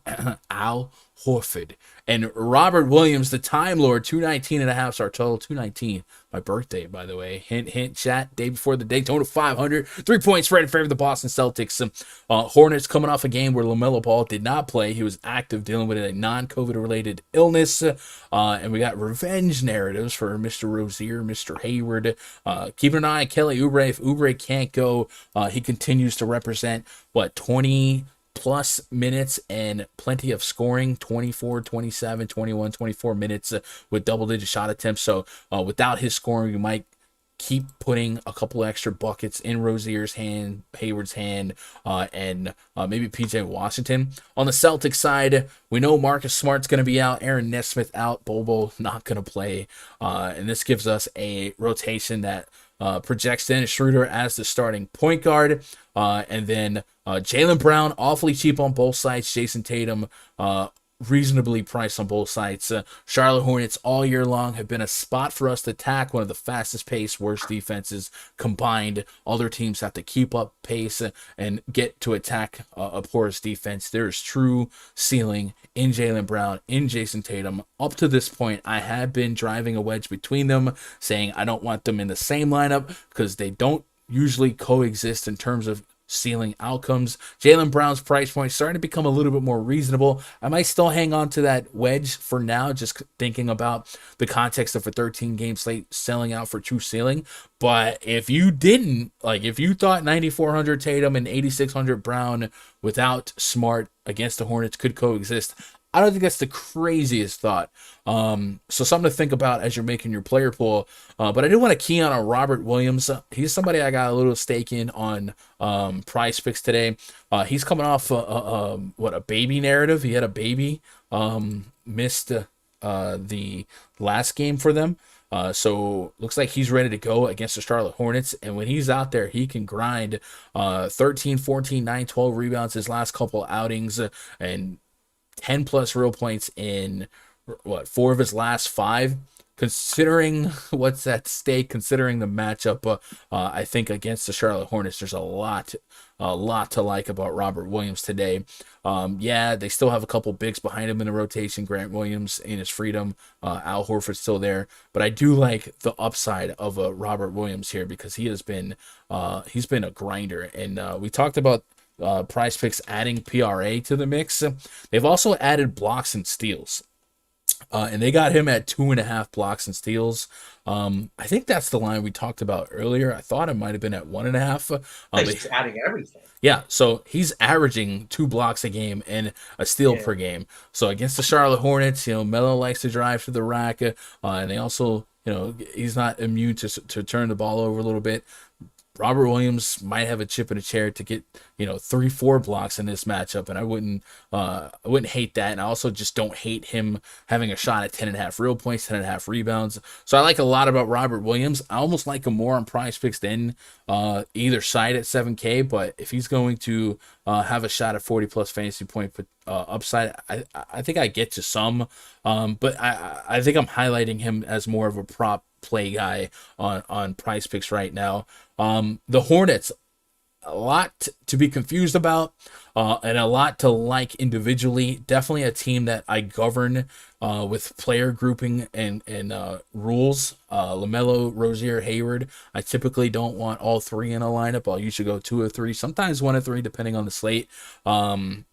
Al Horford, and Robert Williams, the Time Lord. 219.5 star total. 219. My birthday, by the way. Hint, hint, chat. Day before the Daytona 500. 3-point spread in favor of the Boston Celtics. Hornets coming off a game where LaMelo Ball did not play. He was active, dealing with a non-COVID related illness. And we got revenge narratives for Mr. Rozier, Mr. Hayward. Keep an eye on Kelly Oubre. If Oubre can't go, he continues to represent, 20 plus minutes and plenty of scoring, 24, 27, 21, 24 minutes with double-digit shot attempts. So without his scoring, we might keep putting a couple extra buckets in Rozier's hand, Hayward's hand, and maybe PJ Washington. On the Celtics side, we know Marcus Smart's going to be out, Aaron Nesmith out, Bobo not going to play. And this gives us a rotation that projects Dennis Schroeder as the starting point guard. And then Jaylen Brown, awfully cheap on both sides. Jason Tatum, reasonably priced on both sides. Charlotte Hornets all year long have been a spot for us to attack. One of the fastest paced, worst defenses combined. Other teams have to keep up pace and get to attack a porous defense. There is true ceiling in Jaylen Brown, in Jason Tatum. Up to this point, I have been driving a wedge between them, saying I don't want them in the same lineup because they don't usually coexist in terms of ceiling outcomes. Jaylen Brown's price point starting to become a little bit more reasonable. I might still hang on to that wedge for now, just thinking about the context of a 13-game slate selling out for true ceiling. But if you didn't, if you thought 9,400 Tatum and 8,600 Brown without Smart against the Hornets could coexist, I don't think that's the craziest thought. So something to think about as you're making your player pool. But I do want to key on a Robert Williams. He's somebody I got a little stake in on PrizePicks today. He's coming off a baby narrative. He had a baby, missed the last game for them. So looks like he's ready to go against the Charlotte Hornets. And when he's out there, he can grind 13, 14, 9, 12 rebounds his last couple outings, and 10 plus real points in 4 of his last 5. Considering what's at stake, considering the matchup, I think against the Charlotte Hornets, there's a lot to like about Robert Williams today. They still have a couple bigs behind him in the rotation. Grant Williams in his freedom, Al Horford's still there, but I do like the upside of Robert Williams here because he's been a grinder, and we talked about PrizePicks adding PRA to the mix. They've also added blocks and steals. And they got him at 2.5 blocks and steals. I think that's the line we talked about earlier. I thought it might have been at 1.5. He's adding everything. Yeah, so he's averaging 2 blocks a game and a steal per game. So against the Charlotte Hornets, Melo likes to drive to the rack, and they also, he's not immune to turn the ball over a little bit. Robert Williams might have a chip in a chair to get 3-4 blocks in this matchup, and I wouldn't hate that. And I also just don't hate him having a shot at 10.5 real points, 10.5 rebounds. So I like a lot about Robert Williams. I almost like him more on PrizePicks than either side at 7K. But if he's going to have a shot at 40 plus fantasy point upside, I think I get to some. But I think I'm highlighting him as more of a prop play guy on PrizePicks right now. The Hornets, a lot to be confused about, and a lot to like individually. Definitely a team that I govern with player grouping and rules. LaMelo, Rozier, Hayward. I typically don't want all 3 in a lineup. I'll usually go 2 or 3, sometimes 1 or 3, depending on the slate. LaMelo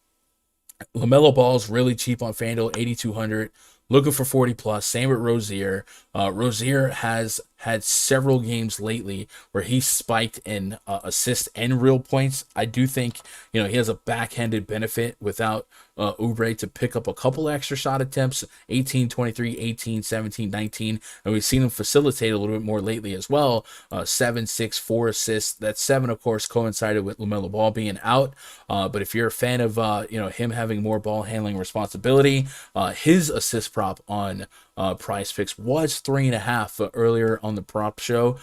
Ball's really cheap on Fanduel, 8,200. Looking for 40 plus. Same with Rozier. Rozier has had several games lately where he spiked in assists and real points. I do think, he has a backhanded benefit without Oubre to pick up a couple extra shot attempts, 18, 23, 18, 17, 19. And we've seen him facilitate a little bit more lately as well. 7, 6, 4 assists. That 7, of course, coincided with LaMelo Ball being out. But if you're a fan of, him having more ball handling responsibility, his assist prop on PrizePicks was 3.5 earlier on the prop show.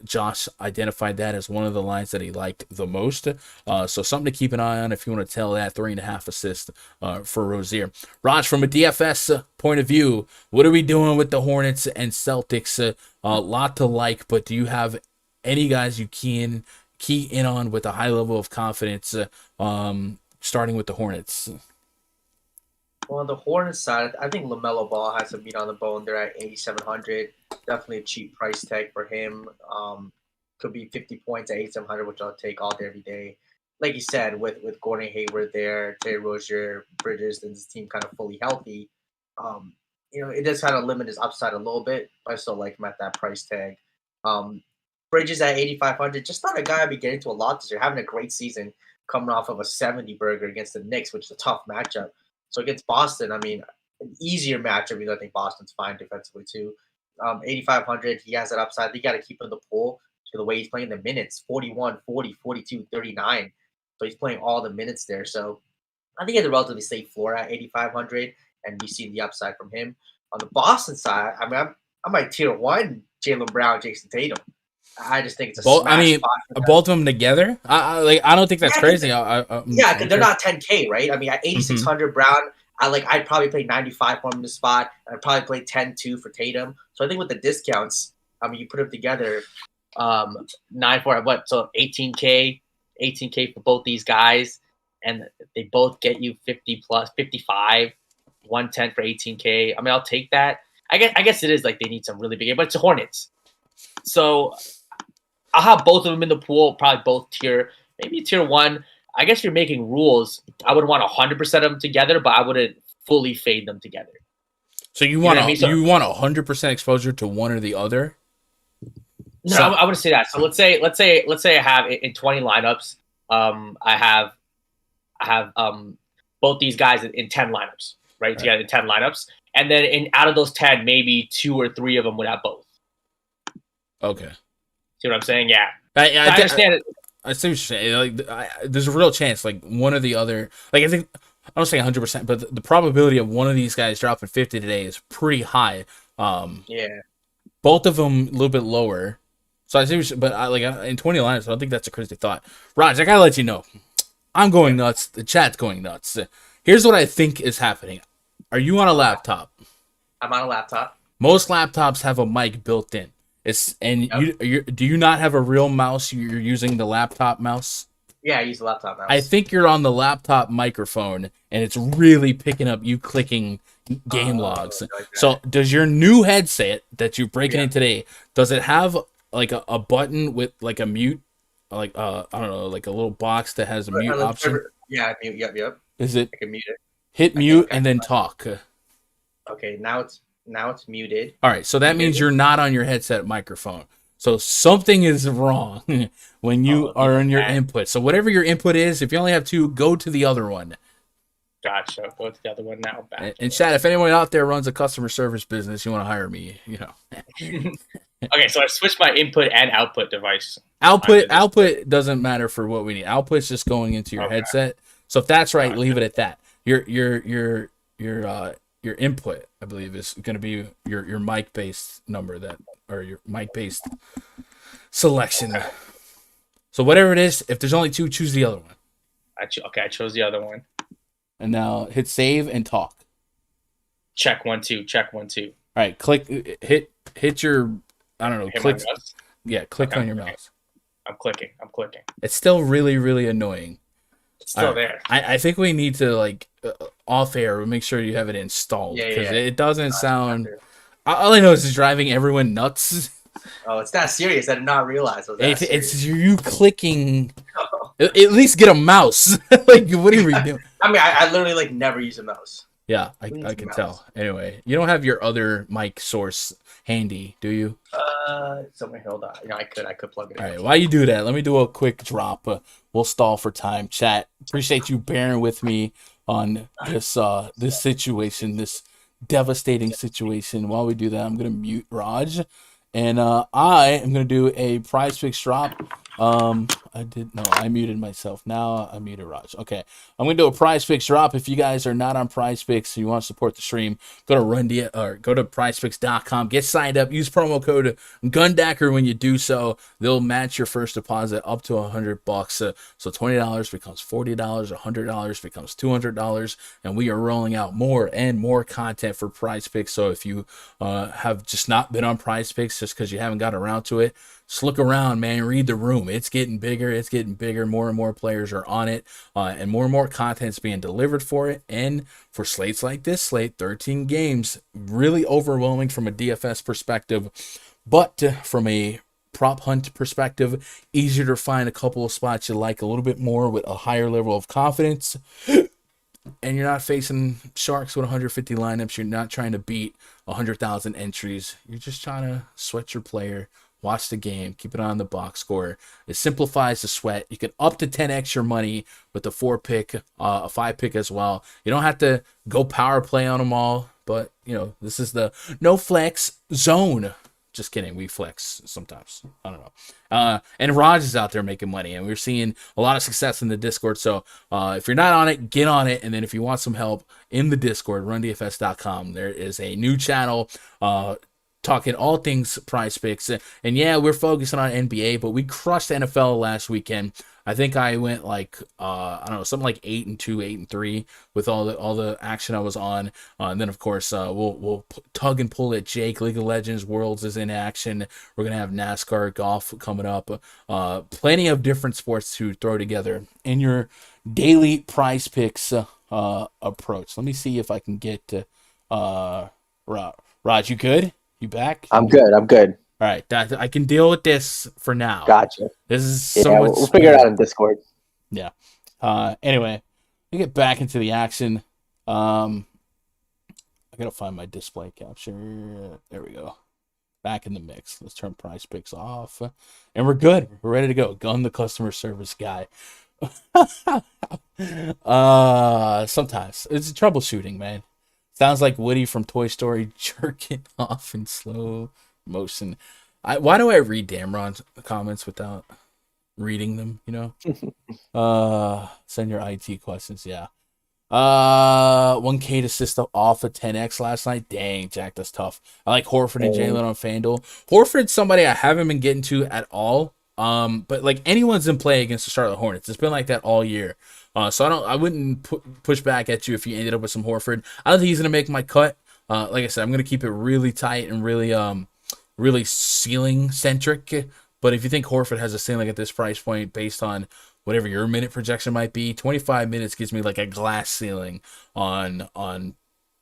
Josh identified that as one of the lines that he liked the most. So something to keep an eye on if you want to tell that 3.5 assist for Rozier. Raj, from a DFS point of view, what are we doing with the Hornets and Celtics? A lot to like, but do you have any guys you key in on with a high level of confidence, starting with the Hornets? Well, on the Hornets side, I think LaMelo Ball has some meat on the bone. They're at 8,700. Definitely a cheap price tag for him. Could be 50 points at 8,700, which I'll take all day, every day. Like you said, with Gordon Hayward there, Terry Rozier, Bridges, and this team kind of fully healthy, it does kind of limit his upside a little bit. But I still like him at that price tag. Bridges at 8,500. Just not a guy I'd be getting to a lot this year. Having a great season, coming off of a 70 burger against the Knicks, which is a tough matchup. So against Boston, I mean, an easier matchup because I think Boston's fine defensively too. 8,500, he has that upside. You got to keep him in the pool to the way he's playing the minutes, 41, 40, 42, 39. So he's playing all the minutes there. So I think he has a relatively safe floor at 8,500, and you see the upside from him. On the Boston side, I mean, I'm like tier 1 Jaylen Brown, Jason Tatum. I just think it's a smash spot both of them together. I don't think that's crazy. Because they're not 10K, right? I mean, at 8,600 Brown, I'd probably play 95 for him in the spot. I'd probably play 10-2 for Tatum. So I think with the discounts, I mean, you put them together, 9 for what? So 18K for both these guys, and they both get you 50 plus, 55, 110 for 18K. I mean, I'll take that. I guess it is like they need some really big, but it's the Hornets, so I'll have both of them in the pool, probably both maybe tier 1. I guess if you're making rules, I would want 100% of them together, but I wouldn't fully fade them together. So you want you want 100% exposure to one or the other? No, I wouldn't say that. So let's say I have in 20 lineups, I have both these guys in 10 lineups, right? Together in 10 lineups, and then out of those 10, maybe 2 or 3 of them would have both. Okay. See what I'm saying? Yeah. I understand it. I see what you're saying. There's a real chance, like one or the other. Like I think I don't say 100%, but the probability of one of these guys dropping 50 today is pretty high. Yeah. Both of them a little bit lower. So I see, but in 20 lines, I don't think that's a crazy thought. Raj, I gotta let you know, I'm going nuts. The chat's going nuts. Here's what I think is happening. Are you on a laptop? I'm on a laptop. Most laptops have a mic built in. Do you not have a real mouse? You're using the laptop mouse? Yeah, I use the laptop mouse. I think you're on the laptop microphone, and it's really picking up you clicking game logs. Like so does your new headset that you're breaking in today, does it have like a button with like a mute? Like I don't know, like a little box that has a mute option? Yeah, mute, yep. Is it? I can mute it. Hit mute and then talk. Okay, now it's muted. All right, so that means you're not on your headset microphone. So something is wrong when you are in your input. So whatever your input is, if you only have 2, go to the other one. Gotcha. Go to the other one now. And chat, if anyone out there runs a customer service business, you want to hire me, Okay, so I switched my input and output device. Output doesn't matter for what we need. Output's just going into your headset. So if that's right, leave it at that. Your input, I believe, is going to be your mic based number or your mic based selection. Okay. So whatever it is, if there's only 2, choose the other one. I chose the other one. And now hit save and talk. Check 1 2. Check 1 2. All right, hit your click. Yeah, click on your mouse. I'm clicking. It's still really, really annoying. It's still there. I think we need to off air make sure you have it installed because it doesn't sound. All I know is it's driving everyone nuts. Oh, it's that serious. I did not realize it was it's you clicking. At least get a mouse. What are we doing? I mean, I literally never use a mouse. Yeah, Who I needs a can mouse? tell. Anyway, you don't have your other mic source handy, do you? Somewhere. Hold on. I could plug it All in. right, while you do that, let me do a quick drop. We'll stall for time. Chat, appreciate you bearing with me on this situation, this devastating situation. While we do that, I'm gonna mute Raj, and I am gonna do a prize picks drop. I muted myself. Now I muted Raj. Okay, I'm gonna do a prize picks drop. If you guys are not on prize picks and you want to support the stream, go to prizepicks.com, get signed up, use promo code Gundacker when you do so. They'll match your first deposit up to $100. So $20 becomes $40, $100 becomes $200, and we are rolling out more and more content for prize picks. So if you have just not been on prize picks just because you haven't got around to it, just look around, man. Read the room. It's getting bigger. It's getting bigger. More and more players are on it, and more content's being delivered for it. And for slates like this slate, 13 games, really overwhelming from a DFS perspective, but from a prop hunt perspective, easier to find a couple of spots you like a little bit more with a higher level of confidence. And you're not facing sharks with 150 lineups. You're not trying to beat 100,000 entries. You're just trying to sweat your player, watch the game, keep it on the box score. It simplifies the sweat. You can up to 10x your money with the 4-pick, a 5-pick as well. You don't have to go power play on them all, but this is the no flex zone. Just kidding. We flex sometimes. I don't know. And Raj is out there making money, and we're seeing a lot of success in the Discord. So if you're not on it, get on it. And then if you want some help in the Discord, rundfs.com. There is a new channel talking all things prize picks. And yeah, we're focusing on NBA, but we crushed NFL last weekend. I think I went like I don't know, something like 8-2, 8-3 with all the action I was on. And then of course we'll tug and pull at Jake. League of Legends Worlds is in action. We're gonna have NASCAR, golf coming up. Plenty of different sports to throw together in your daily prize picks approach. Let me see if I can get Raj. You good? You back? I'm good. All right, I can deal with this for now. Gotcha. This is Yeah, so much. we'll figure it out in Discord. Yeah. Anyway, we get back into the action. I gotta find my display capture. There we go. Back in the mix. Let's turn prize picks off, and we're good. We're ready to go. Gun the customer service guy. Sometimes it's troubleshooting, man. Sounds like Woody from Toy Story jerking off in slow motion. Why do I read Damron's comments without reading them? Send your IT questions. Yeah. 1K to assist off a 10x last night. Dang, Jack, that's tough. I like Horford and Jalen on Fanduel. Horford's somebody I haven't been getting to at all. But like anyone's in play against the Charlotte Hornets. It's been like that all year. So I wouldn't push back at you if you ended up with some Horford. I don't think he's gonna make my cut. Like I said, I'm gonna keep it really tight and really ceiling centric. But if you think Horford has a ceiling at this price point based on whatever your minute projection might be, 25 minutes gives me like a glass ceiling on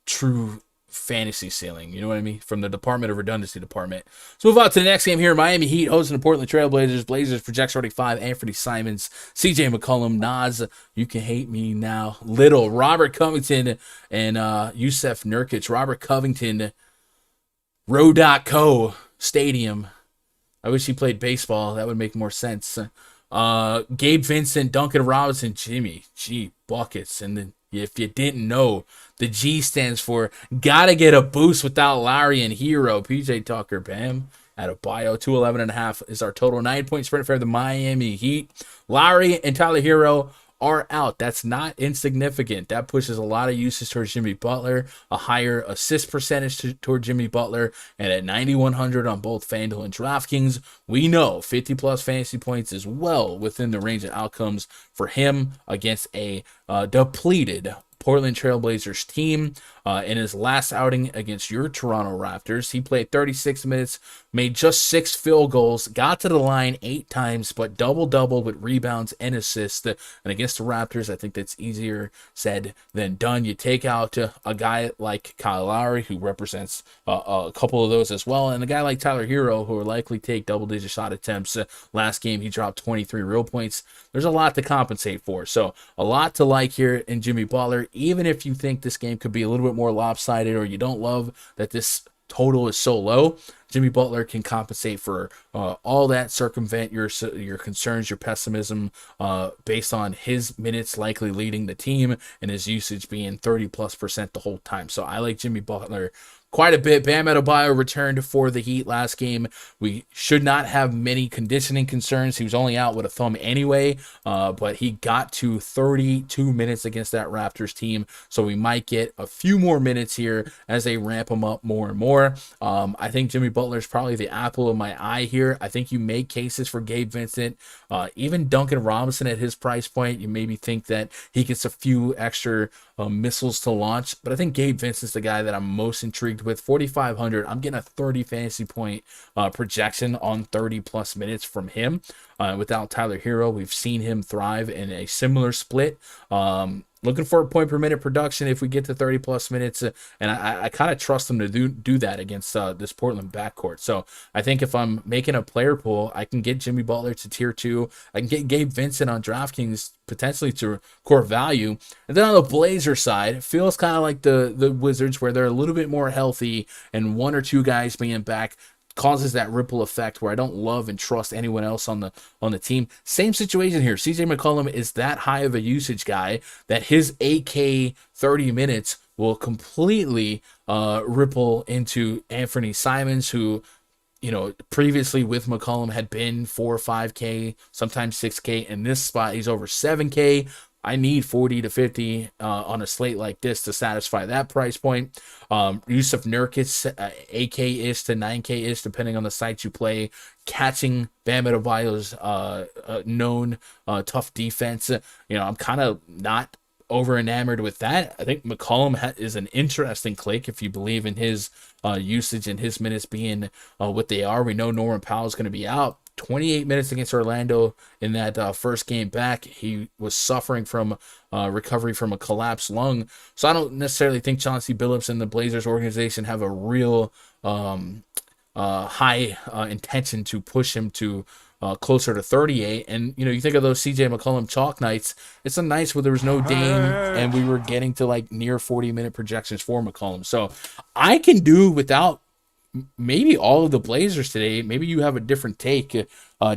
true fantasy ceiling. You know what I mean? From the Department of Redundancy department. Let's move on to the next game here. Miami Heat hosting the Portland Trailblazers. Blazers project starting 5. Anthony Simons, CJ McCollum, Nas, you can hate me now. Little, Robert Covington, and Yusef Nurkic. Robert Covington, Row.co Stadium. I wish he played baseball. That would make more sense. Gabe Vincent, Duncan Robinson, Jimmy G buckets. And then if you didn't know, the G stands for gotta get a boost without Lowry and Hero. PJ Tucker, bam. At a bio, 211.5 is our total 9-point spread for the Miami Heat. Lowry and Tyler Hero are out. That's not insignificant. That pushes a lot of usage towards Jimmy Butler, a higher assist percentage toward Jimmy Butler, and at 9,100 on both FanDuel and DraftKings, we know 50-plus fantasy points is well within the range of outcomes for him against a depleted Portland Trailblazers team. In his last outing against your Toronto Raptors, he played 36 minutes, made just 6 field goals, got to the line 8 times, but double-double with rebounds and assists. And against the Raptors, I think that's easier said than done. You take out a guy like Kyle Lowry, who represents a couple of those as well, and a guy like Tyler Hero, who will likely take double-digit shot attempts. Last game, he dropped 23 real points. There's a lot to compensate for. So a lot to like here in Jimmy Butler, even if you think this game could be a little bit more lopsided or you don't love that this total is so low. Jimmy Butler can compensate for all that, circumvent your concerns, your pessimism, based on his minutes likely leading the team and his usage being 30+% the whole time. So I like Jimmy Butler quite a bit. Bam Adebayo returned for the Heat last game. We should not have many conditioning concerns. He was only out with a thumb anyway, but he got to 32 minutes against that Raptors team, so we might get a few more minutes here as they ramp him up more and more. I think Jimmy Butler is probably the apple of my eye here. I think you make cases for Gabe Vincent, even Duncan Robinson at his price point. You maybe think that he gets a few extra missiles to launch, but I think Gabe Vincent's the guy that I'm most intrigued with. 4,500. I'm getting a 30 fantasy point projection on 30 plus minutes from him. Without Tyler Hero, we've seen him thrive in a similar split. Looking for a point per minute production if we get to 30 plus minutes, and I kind of trust them to do that against this Portland backcourt. So I think if I'm making a player pool, I can get Jimmy Butler to tier 2. I can get Gabe Vincent on DraftKings potentially to core value. And then on the Blazer side, it feels kind of like the Wizards, where they're a little bit more healthy and one or two guys being back causes that ripple effect where I don't love and trust anyone else on the team. Same situation here. CJ McCollum is that high of a usage guy that his 8K 30 minutes will completely ripple into Anthony Simons, who, you know, previously with McCollum had been 4 or 5K, sometimes 6K. In this spot, he's over 7K. I need 40 to 50 on a slate like this to satisfy that price point. Yusuf Nurkic, 8K-ish to 9K-ish, depending on the site you play. Catching Bam Adebayo's known tough defense. You know, I'm kind of not over enamored with that. I think McCollum is an interesting click if you believe in his usage and his minutes being what they are. We know Norman Powell is going to be out. 28 minutes against Orlando in that first game back. He was suffering from recovery from a collapsed lung. So I don't necessarily think Chauncey Billups and the Blazers organization have a real high intention to push him to closer to 38. And, you know, you think of those CJ McCollum chalk nights. It's a nights where there was no Dame and we were getting to like near 40-minute projections for McCollum. So I can do without maybe all of the Blazers today. Maybe you have a different take.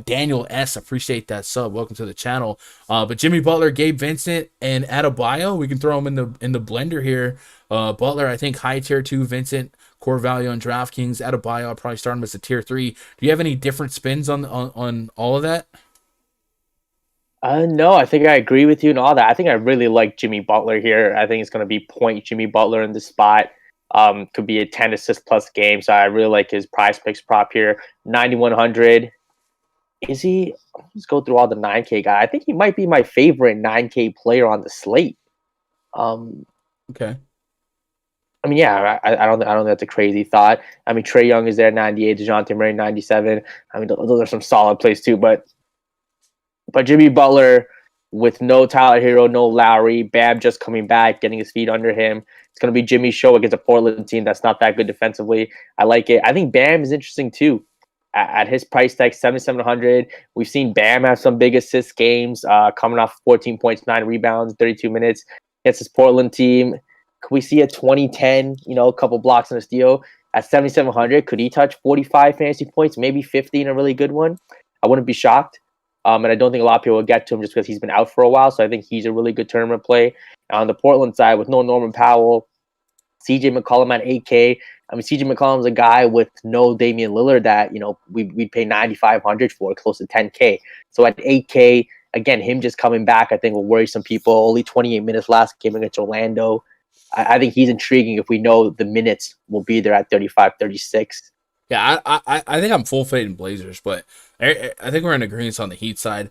Daniel S., appreciate that sub. Welcome to the channel. But Jimmy Butler, Gabe Vincent, and Adebayo, we can throw them in the blender here. Butler, I think high tier 2. Vincent, core value on DraftKings. Adebayo, I'll probably start him as a tier 3. Do you have any different spins on all of that? No, I think I agree with you and all that. I think I really like Jimmy Butler here. I think it's going to be point Jimmy Butler in the spot. Could be a 10 assist plus game. So I really like his PrizePicks prop here. 9,100. Is he? Let's go through all the 9K guy. I think he might be my favorite 9K player on the slate. Okay. I mean, yeah, I don't think that's a crazy thought. I mean, Trae Young is there, 98. DeJounte Murray, 97. I mean, those are some solid plays too. But Jimmy Butler with no Tyler Hero, no Lowry, Bam just coming back, getting his feet under him. It's going to be Jimmy's show against a Portland team that's not that good defensively. I like it. I think Bam is interesting too. At his price tag, 7,700. We've seen Bam have some big assist games, coming off 14 points, 9 rebounds, 32 minutes against this Portland team. Could we see a 20-10, a couple blocks and a steal? At 7,700, could he touch 45 fantasy points, maybe 50 in a really good one? I wouldn't be shocked. And I don't think a lot of people will get to him just because he's been out for a while. So I think he's a really good tournament play. On the Portland side, with no Norman Powell, CJ McCollum at 8K. I mean, CJ McCollum's a guy with no Damian Lillard that, we'd pay 9,500 for, close to 10K. So at 8K, again, him just coming back, I think will worry some people. Only 28 minutes last game against Orlando. I think he's intriguing if we know the minutes will be there at 35, 36. Yeah, I think I'm full fade in Blazers, but I think we're in agreement on the Heat side.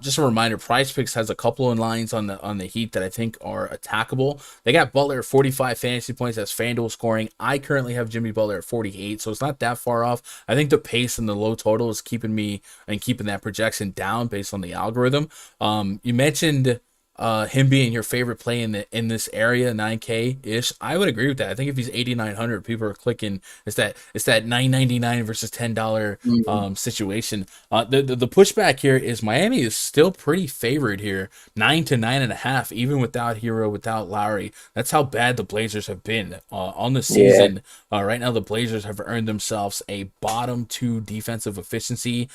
Just a reminder, PrizePicks has a couple of lines on the Heat that I think are attackable. They got Butler at 45 fantasy points. That's Fanduel scoring. I currently have Jimmy Butler at 48, so it's not that far off. I think the pace and the low total is keeping me and keeping that projection down based on the algorithm. You mentioned him being your favorite play in this area, 9K ish. I would agree with that. I think if he's 8,900, people are clicking. It's that 9.99 versus $10 situation. The pushback here is Miami is still pretty favored here, 9 to 9.5, even without Hero, without Lowry. That's how bad the Blazers have been on the season. Right now, the Blazers have earned themselves a bottom 2 defensive efficiency.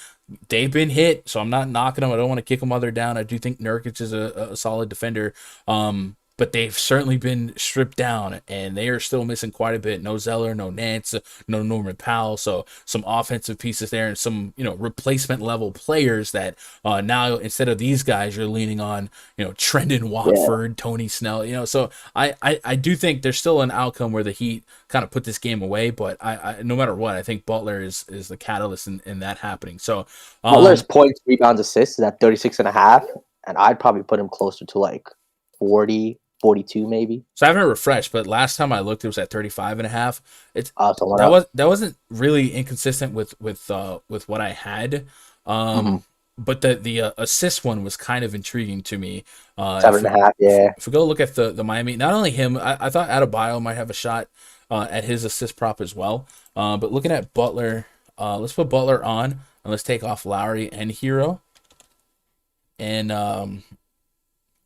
They've been hit, so I'm not knocking them. I don't want to kick them while they're down. I do think Nurkic is a solid defender, but they've certainly been stripped down, and they are still missing quite a bit. No Zeller, no Nance, no Norman Powell, so some offensive pieces there, and some replacement level players that now instead of these guys, you're leaning on Trendon Watford, Tony Snell. So I do think there's still an outcome where the Heat kind of put this game away, but I no matter what, I think Butler is the catalyst in that happening. So Butler's points, rebounds, assists is at 36.5, and I'd probably put him closer to like 40, 42 maybe. So I haven't refreshed, but last time I looked, it was at 35.5. It's so that wasn't really inconsistent with what I had. But the assist one was kind of intriguing to me. 7.5, yeah. If we go look at the Miami, not only him, I thought Adebayo might have a shot at his assist prop as well. But looking at Butler, let's put Butler on, and let's take off Lowry and Hero. And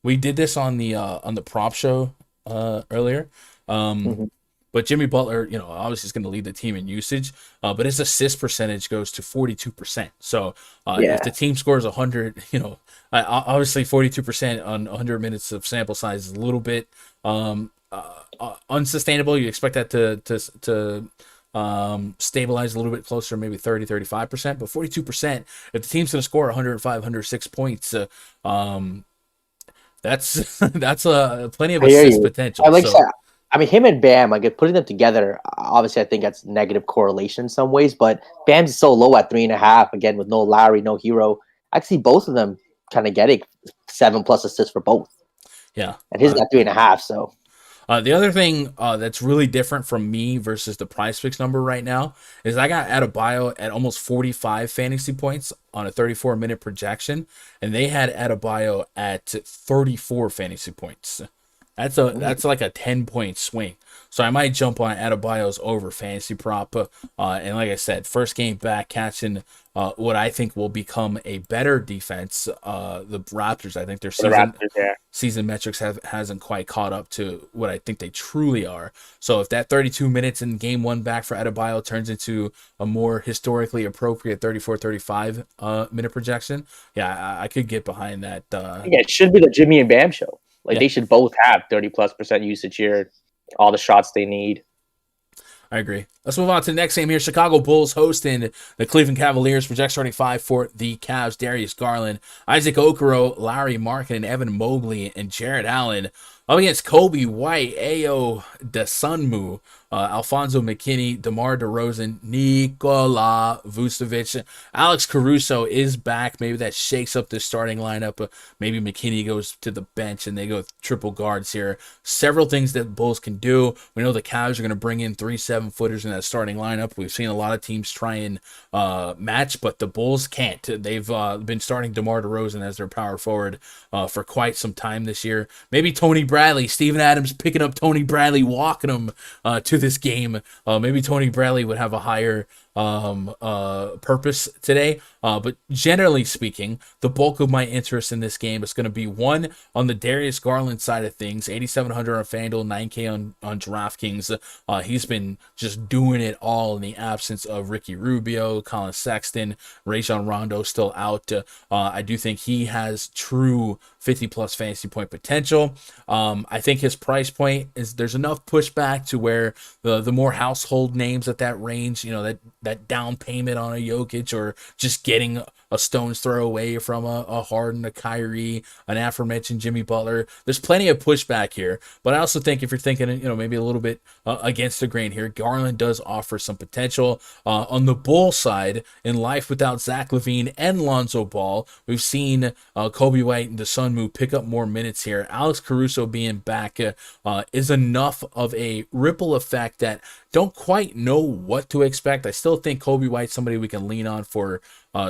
we did this on the prop show earlier. But Jimmy Butler, obviously is going to lead the team in usage, but his assist percentage goes to 42%. So if the team scores 100, obviously 42% on 100 minutes of sample size is a little bit unsustainable. You expect that to stabilize a little bit closer, maybe 30-35%, but 42%, if the team's going to score 105, 106 points, that's plenty of assist potential. I mean, him and Bam, like putting them together, obviously I think that's negative correlation in some ways, but Bam's so low at 3.5, again, with no Lowry, no Hero. I see both of them kind of getting 7+ assists for both. Yeah. And his at 3.5, so. The other thing that's really different from me versus the PrizePicks number right now is I got Adebayo at almost 45 fantasy points on a 34-minute projection, and they had Adebayo at 34 fantasy points. That's like a 10-point swing. So I might jump on Adebayo's over fantasy prop. And like I said, first game back, catching what I think will become a better defense. The Raptors, I think their season metrics hasn't quite caught up to what I think they truly are. So if that 32 minutes in game 1 back for Adebayo turns into a more historically appropriate 34-35 minute projection, I could get behind that. It should be the Jimmy and Bam show. They should both have 30+% usage here, all the shots they need. I agree. Let's move on to the next game here. Chicago Bulls hosting the Cleveland Cavaliers. Project starting 5 for the Cavs. Darius Garland, Isaac Okoro, Larry Markin, Evan Mobley, and Jared Allen. Up against Kobe White, Ayo Dosunmu, Alfonso McKinney, DeMar DeRozan, Nikola Vucevic. Alex Caruso is back. Maybe that shakes up the starting lineup. Maybe McKinney goes to the bench and they go with triple guards here. Several things that Bulls can do. We know the Cavs are going to bring in 3 7-footers in that starting lineup. We've seen a lot of teams try and match, but the Bulls can't. They've been starting DeMar DeRozan as their power forward for quite some time this year. Maybe Tony Bradley, Steven Adams picking up Tony Bradley, walking him to this game. Maybe Tony Bradley would have a higher purpose today. But generally speaking, the bulk of my interest in this game is going to be one on the Darius Garland side of things. 8,700 on Fanduel, 9K on DraftKings. He's been just doing it all in the absence of Ricky Rubio, Colin Sexton, Rajon Rondo still out. I do think he has true 50+ fantasy point potential. I think his price point is there's enough pushback to where the more household names at that range, that down payment on a Jokic or just getting a stone's throw away from a Harden, a Kyrie, an aforementioned Jimmy Butler. There's plenty of pushback here, but I also think if you're thinking, maybe a little bit against the grain here, Garland does offer some potential. On the Bull side, in life without Zach LaVine and Lonzo Ball, we've seen Kobe White and DeSunmu pick up more minutes here. Alex Caruso being back is enough of a ripple effect that don't quite know what to expect. I still think Kobe White's somebody we can lean on for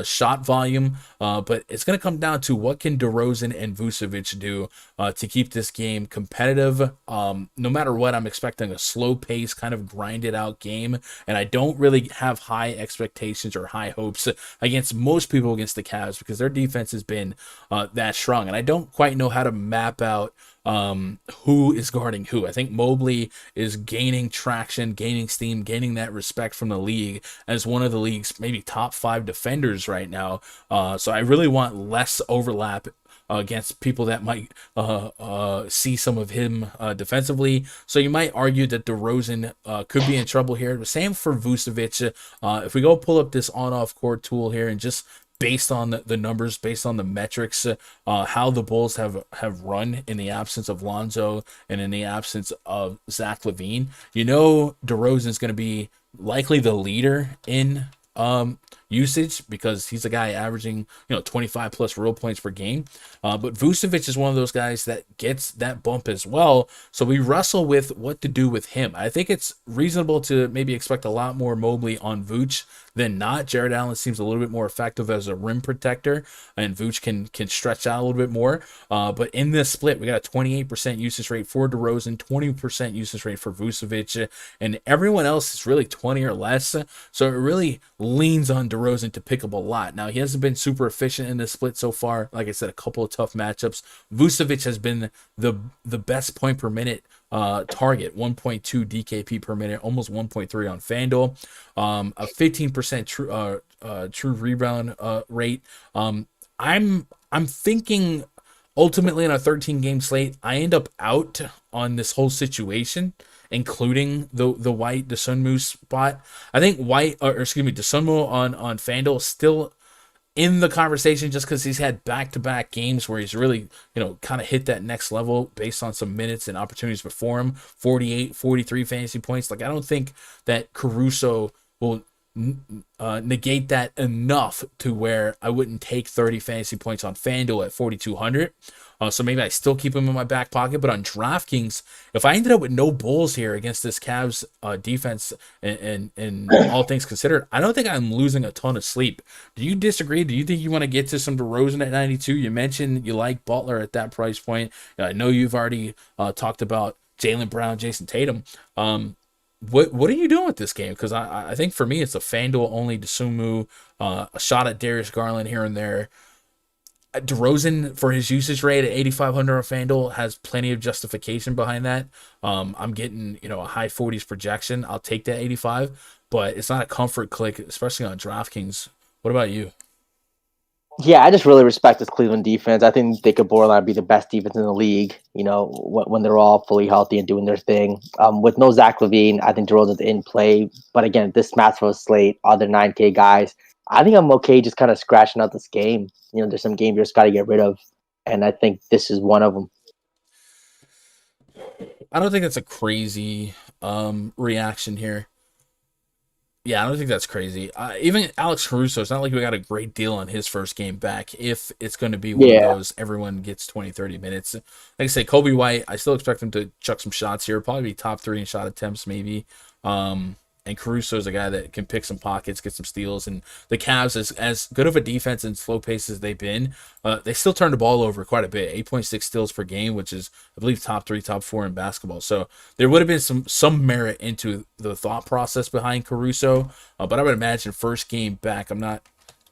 shot volume, but it's going to come down to what can DeRozan and Vucevic do to keep this game competitive. No matter what, I'm expecting a slow pace, kind of grinded out game, and I don't really have high expectations or high hopes against most people against the Cavs because their defense has been that strong, and I don't quite know how to map out who is guarding who. I think Mobley is gaining traction, gaining steam, gaining that respect from the league as one of the league's maybe top 5 defenders right now. So I really want less overlap against people that might see some of him defensively. So you might argue that DeRozan could be in trouble here. The same for Vucevic. If we go pull up this on-off court tool here and just based on the numbers, based on the metrics, how the Bulls have run in the absence of Lonzo and in the absence of Zach LaVine, DeRozan's going to be likely the leader in usage because he's a guy averaging 25 plus real points per game, but Vucevic is one of those guys that gets that bump as well, so we wrestle with what to do with him. I think it's reasonable to maybe expect a lot more Mobley on Vooch than not. Jared Allen seems a little bit more effective as a rim protector, and Vooch can stretch out a little bit more, but in this split we got a 28% usage rate for DeRozan, 20% usage rate for Vucevic, and everyone else is really 20 or less, so it really leans on DeRozan to pick up a lot. Now, he hasn't been super efficient in this split so far. Like I said, a couple of tough matchups. Vucevic has been the best point per minute target, 1.2 DKP per minute, almost 1.3 on Fanduel, a 15% true rebound rate. I'm thinking ultimately in a 13 game slate, I end up out on this whole situation, including the White DeSunmu spot. I think DeSunmu on Fanduel still in the conversation just because he's had back-to-back games where he's really, kind of hit that next level based on some minutes and opportunities before him. 48, 43 fantasy points. Like, I don't think that Caruso will negate that enough to where I wouldn't take 30 fantasy points on Fanduel at 4,200. So maybe I still keep him in my back pocket. But on DraftKings, if I ended up with no Bulls here against this Cavs defense and all things considered, I don't think I'm losing a ton of sleep. Do you disagree? Do you think you want to get to some DeRozan at 92? You mentioned you like Butler at that price point. I know you've already talked about Jaylen Brown, Jason Tatum. What are you doing with this game? Because I think for me it's a Fanduel only DeSunmu, a shot at Darius Garland here and there. DeRozan for his usage rate at 8,500 on Fanduel has plenty of justification behind that. I'm getting a high 40s projection. I'll take that 85, but it's not a comfort click, especially on DraftKings. What about you? Yeah, I just really respect this Cleveland defense. I think they could borderline be the best defense in the league, when they're all fully healthy and doing their thing. With no Zach LaVine, I think DeRozan's in play. But again, this massive slate, other 9K guys, I think I'm okay just kind of scratching out this game. There's some games you just got to get rid of, and I think this is one of them. I don't think that's a crazy reaction here. Yeah, I don't think that's crazy. Even Alex Caruso, it's not like we got a great deal on his first game back. If it's going to be one of those, everyone gets 20, 30 minutes. Like I say, Kobe White, I still expect him to chuck some shots here. Probably be top 3 in shot attempts, maybe. And Caruso is a guy that can pick some pockets, get some steals. And the Cavs, as good of a defense and slow pace as they've been, they still turn the ball over quite a bit. 8.6 steals per game, which is, I believe, top 3, top 4 in basketball. So there would have been some merit into the thought process behind Caruso. But I would imagine first game back, I'm not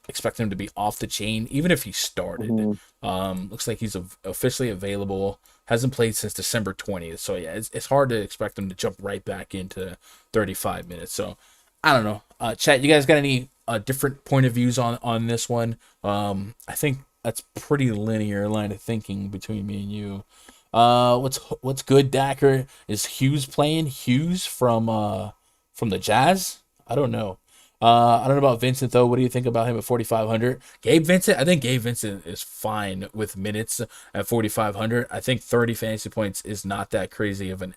expecting him to be off the chain, even if he started. Looks like he's officially available. Hasn't played since December 20th. So, yeah, it's hard to expect him to jump right back into 35 minutes. So, I don't know. Chat, you guys got any different point of views on this one? I think that's pretty linear line of thinking between me and you. What's good, Dacker? Is Hughes playing? Hughes from the Jazz? I don't know. I don't know about Vincent though. What do you think about him at 4,500? Gabe Vincent, I think Gabe Vincent is fine with minutes at 4,500. I think 30 fantasy points is not that crazy of an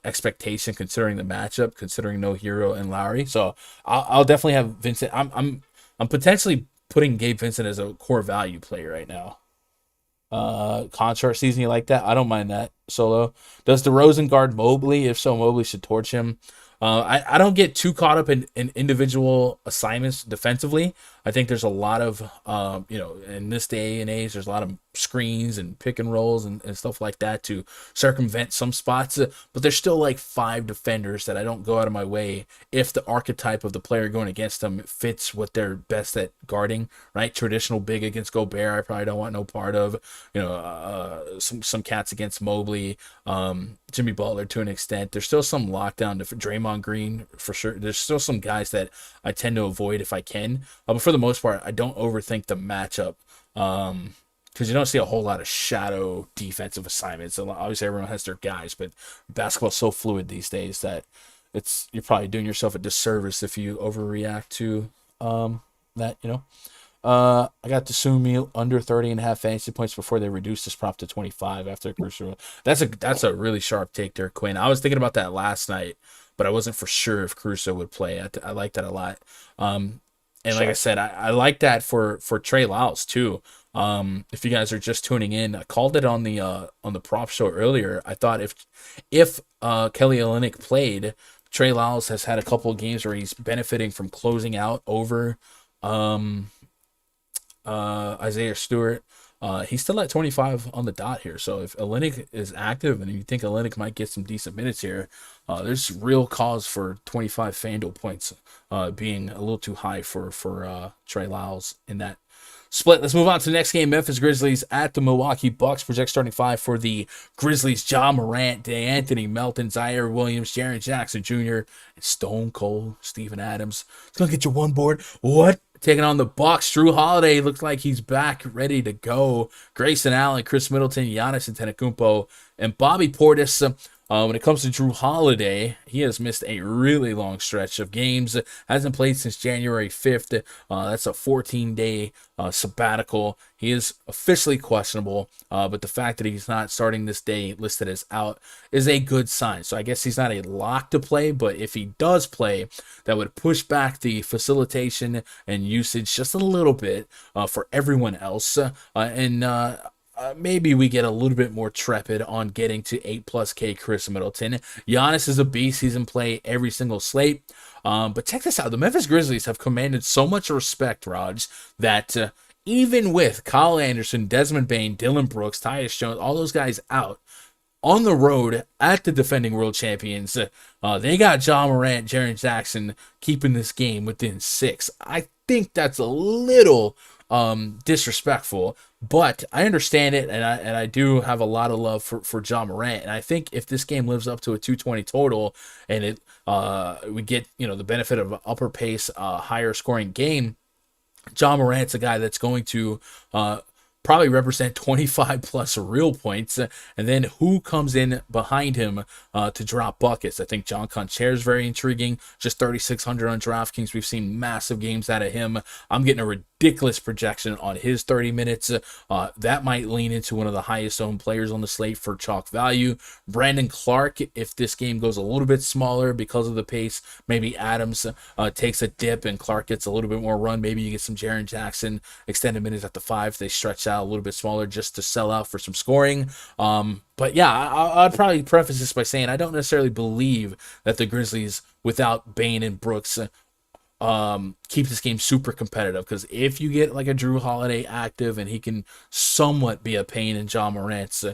expectation considering the matchup, considering no Hero and Lowry. So I'll definitely have Vincent. I'm potentially putting Gabe Vincent as a core value play right now. Contract season, you like that? I don't mind that. Solo. Does DeRozan guard Mobley? If so, Mobley should torch him. I don't get too caught up in individual assignments defensively. I think there's a lot of, in this day and age, there's a lot of screens and pick and rolls and stuff like that to circumvent some spots. But there's still like 5 defenders that I don't go out of my way if the archetype of the player going against them fits what they're best at guarding, right? Traditional big against Gobert, I probably don't want no part of. Some cats against Mobley, Jimmy Butler to an extent. There's still some lockdown to Draymond Green for sure. There's still some guys that I tend to avoid if I can. But for the most part, I don't overthink the matchup because you don't see a whole lot of shadow defensive assignments. Obviously, everyone has their guys, but basketball's so fluid these days that you're probably doing yourself a disservice if you overreact to that. I got to Sumi under 30.5 fantasy points before they reduced this prop to 25 after Caruso. That's a really sharp take there, Quinn. I was thinking about that last night, but I wasn't for sure if Caruso would play. I like that a lot. And like I said, I like that for Trey Lyles too. If you guys are just tuning in, I called it on the prop show earlier. I thought if Kelly Olynyk played, Trey Lyles has had a couple of games where he's benefiting from closing out over Isaiah Stewart. He's still at 25 on the dot here. So if Olynyk is active and you think Olynyk might get some decent minutes here, there's real cause for 25 Fanduel points being a little too high for Trey Lyles in that split. Let's move on to the next game. Memphis Grizzlies at the Milwaukee Bucks. Project starting 5 for the Grizzlies: Ja Morant, DeAnthony Melton, Zaire Williams, Jaren Jackson Jr., and Stone Cold Steven Adams. It's going to get you one board. What? Taking on the Bucks, Drew Holiday looks like he's back, ready to go. Grayson Allen, Chris Middleton, Giannis Antetokounmpo, and Bobby Portis. When it comes to Drew Holiday, he has missed a really long stretch of games. Hasn't played since January 5th. That's a 14-day sabbatical. He is officially questionable, but the fact that he's not starting this day listed as out is a good sign. So I guess he's not a lock to play, but if he does play, that would push back the facilitation and usage just a little bit for everyone else. Maybe we get a little bit more trepid on getting to 8+K Chris Middleton. Giannis is a beast. He's in play every single slate. But check this out. The Memphis Grizzlies have commanded so much respect, Raj, that even with Kyle Anderson, Desmond Bane, Dylan Brooks, Tyus Jones, all those guys out, on the road at the defending world champions, they got Ja Morant, Jaren Jackson keeping this game within 6. I think that's a little disrespectful, but I understand it, and I do have a lot of love for Ja Morant, and I think if this game lives up to a 220 total, and we get the benefit of an upper pace, higher scoring game, Ja Morant's a guy that's going to probably represent 25 plus real points, and then who comes in behind him to drop buckets? I think John Concher is very intriguing, just 3,600 on DraftKings. We've seen massive games out of him. I'm getting a ridiculous projection on his 30 minutes. That might lean into one of the highest owned players on the slate for chalk value. Brandon Clark, if this game goes a little bit smaller because of the pace, maybe Adams takes a dip and Clark gets a little bit more run. Maybe you get some Jaren Jackson extended minutes at the 5. They stretch out a little bit smaller just to sell out for some scoring. But yeah, I'd probably preface this by saying I don't necessarily believe that the Grizzlies, without Bane and Brooks, keep this game super competitive, because if you get like a Drew Holiday active and he can somewhat be a pain in Ja Morant's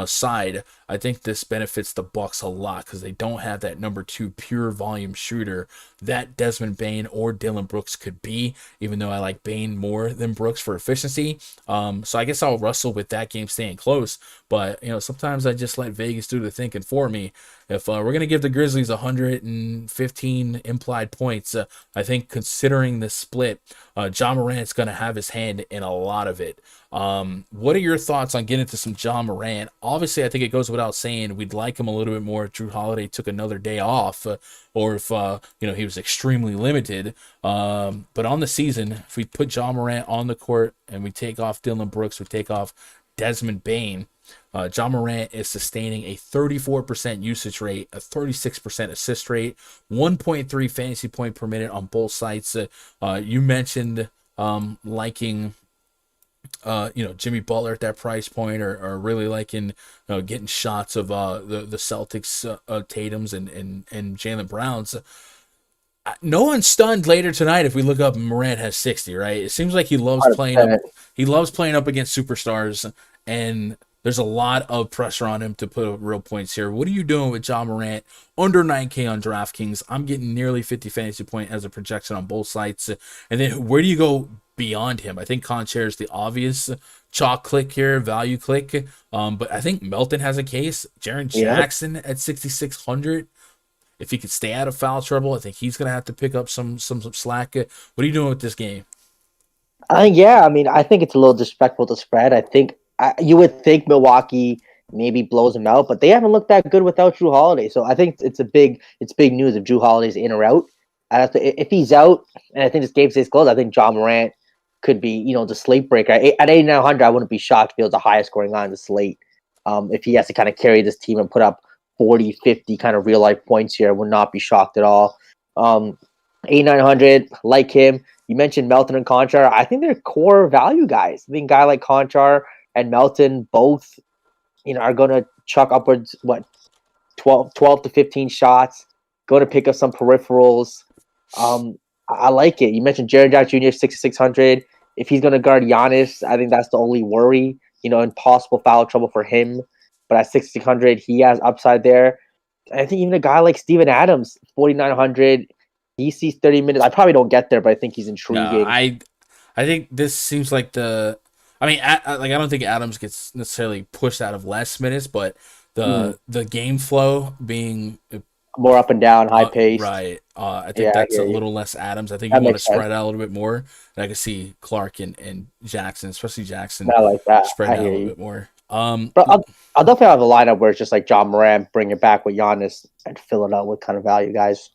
side, I think this benefits the Bucks a lot because they don't have that number 2 pure volume shooter that Desmond Bane or Dylan Brooks could be, even though I like Bane more than Brooks for efficiency. So I guess I'll wrestle with that game staying close, but sometimes I just let Vegas do the thinking for me. If we're going to give the Grizzlies 115 implied points, I think considering the split, Ja Morant's going to have his hand in a lot of it. What are your thoughts on getting into some Ja Morant? Obviously, I think it goes without saying we'd like him a little bit more if Drew Holiday took another day off, or if he was extremely limited. But on the season, if we put Ja Morant on the court and we take off Dylan Brooks, we take off Desmond Bane, Ja Morant is sustaining a 34% usage rate, a 36% assist rate, 1.3 fantasy point per minute on both sites. You mentioned liking Jimmy Butler at that price point, or really liking getting shots of the Celtics Tatums and Jaylen Browns. No one's stunned later tonight if we look up and Morant has 60, right? It seems like he loves playing up. He loves playing up against superstars, and there's a lot of pressure on him to put up real points here. What are you doing with Ja Morant under 9K on DraftKings? I'm getting nearly 50 fantasy point as a projection on both sites. And then where do you go beyond him? I think Conchair is the obvious chalk click here, value click. But I think Melton has a case. Jaren Jackson at 6,600. If he could stay out of foul trouble, I think he's going to have to pick up some slack. What are you doing with this game? I think it's a little disrespectful to spread. I think you would think Milwaukee maybe blows them out, but they haven't looked that good without Drew Holiday. So I think it's big news if Drew Holiday's in or out. If he's out, and I think this game stays close, I think Ja Morant could be, the slate breaker. At 8,900, I wouldn't be shocked if he was the highest scoring line on the slate. If he has to kind of carry this team and put up 40, 50 kind of real life points here, I would not be shocked at all. 8,900, like him. You mentioned Melton and Conchar. I think they're core value guys. I think a guy like Conchar and Melton both, are going to chuck upwards, 12 to 15 shots, go to pick up some peripherals. I like it. You mentioned Jaren Jackson Jr., 6,600. If he's going to guard Giannis, I think that's the only worry, impossible foul trouble for him. But at 6,600, he has upside there. I think even a guy like Steven Adams, 4,900, he sees 30 minutes. I probably don't get there, but I think he's intriguing. No, I think this seems like I don't think Adams gets necessarily pushed out of less minutes, but the game flow being more up and down, high pace. Right. I think that's a little less Adams. I think you want to spread out a little bit more. And I can see Clark and Jackson, especially Jackson, I like that. spread out a little bit more. But I'll definitely have a lineup where it's just like Ja Morant, bring it back with Giannis, and fill it out with kind of value guys.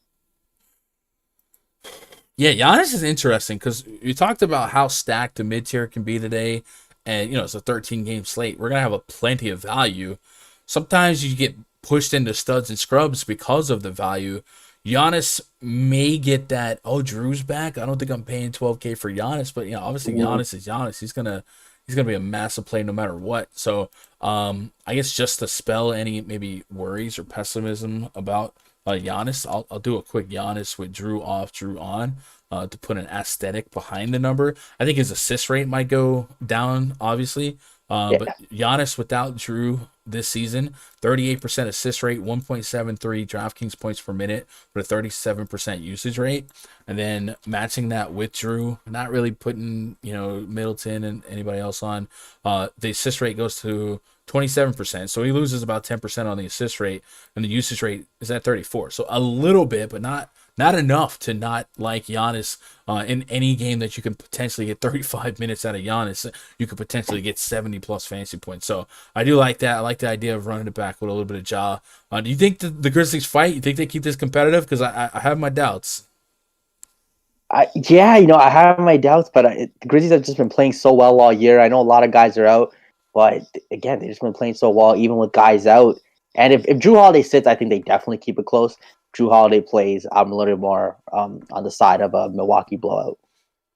Yeah, Giannis is interesting because you talked about how stacked the mid-tier can be today, and it's a 13-game slate. We're going to have plenty of value. Sometimes you get pushed into studs and scrubs because of the value. Giannis may get that, Drew's back. I don't think I'm paying 12K for Giannis, but obviously Giannis is Giannis. He's gonna be a massive play no matter what. So I guess just to spell any maybe worries or pessimism about Giannis, I'll do a quick Giannis with Drew off, Drew on, to put an aesthetic behind the number. I think his assist rate might go down, obviously. But Giannis without Drew this season, 38% assist rate, 1.73 DraftKings points per minute with a 37% usage rate. And then matching that with Drew, not really putting, Middleton and anybody else on, the assist rate goes to 27%. So he loses about 10% on the assist rate, and the usage rate is at 34. So a little bit, but not enough to not like Giannis in any game that you can potentially get 35 minutes out of Giannis. You could potentially get 70 plus fantasy points. So I do like that. I like the idea of running it back with a little bit of Ja. Do you think the Grizzlies fight? You think they keep this competitive? Because I have my doubts. I have my doubts, but the Grizzlies have just been playing so well all year. I know a lot of guys are out, but again, they've just been playing so well, even with guys out. And if Drew Holiday sits, I think they definitely keep it close. Drew Holiday plays, I'm a little bit more on the side of a Milwaukee blowout.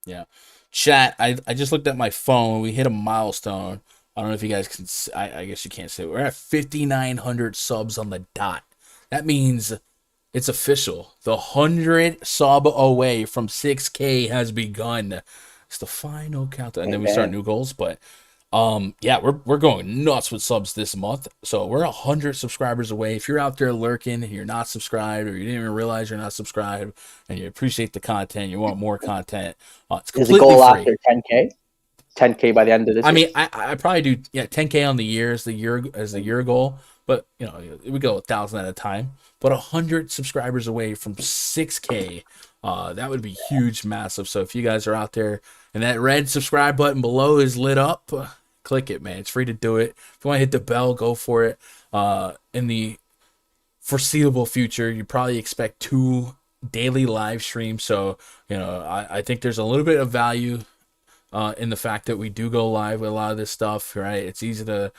Yeah. Chat, I just looked at my phone. We hit a milestone. I don't know if you guys can see. I guess you can't see it. We're at 5,900 subs on the dot. That means it's official. The 100 sub away from 6K has begun. It's the final countdown. And then we start new goals, but we're going nuts with subs this month. So we're 100 subscribers away. If you're out there lurking and you're not subscribed, or you didn't even realize you're not subscribed, and you appreciate the content, you want more content, it's completely goal free. After 10K? 10K by the end of this year? I probably do 10K on the year as the year goal. but we go 1,000 at a time. But 100 subscribers away from 6K, that would be huge, massive. So if you guys are out there and that red subscribe button below is lit up, click it, man. It's free to do it. If you want to hit the bell, go for it. In the foreseeable future, you probably expect 2 daily live streams. So I think there's a little bit of value in the fact that we do go live with a lot of this stuff, right? It's easy to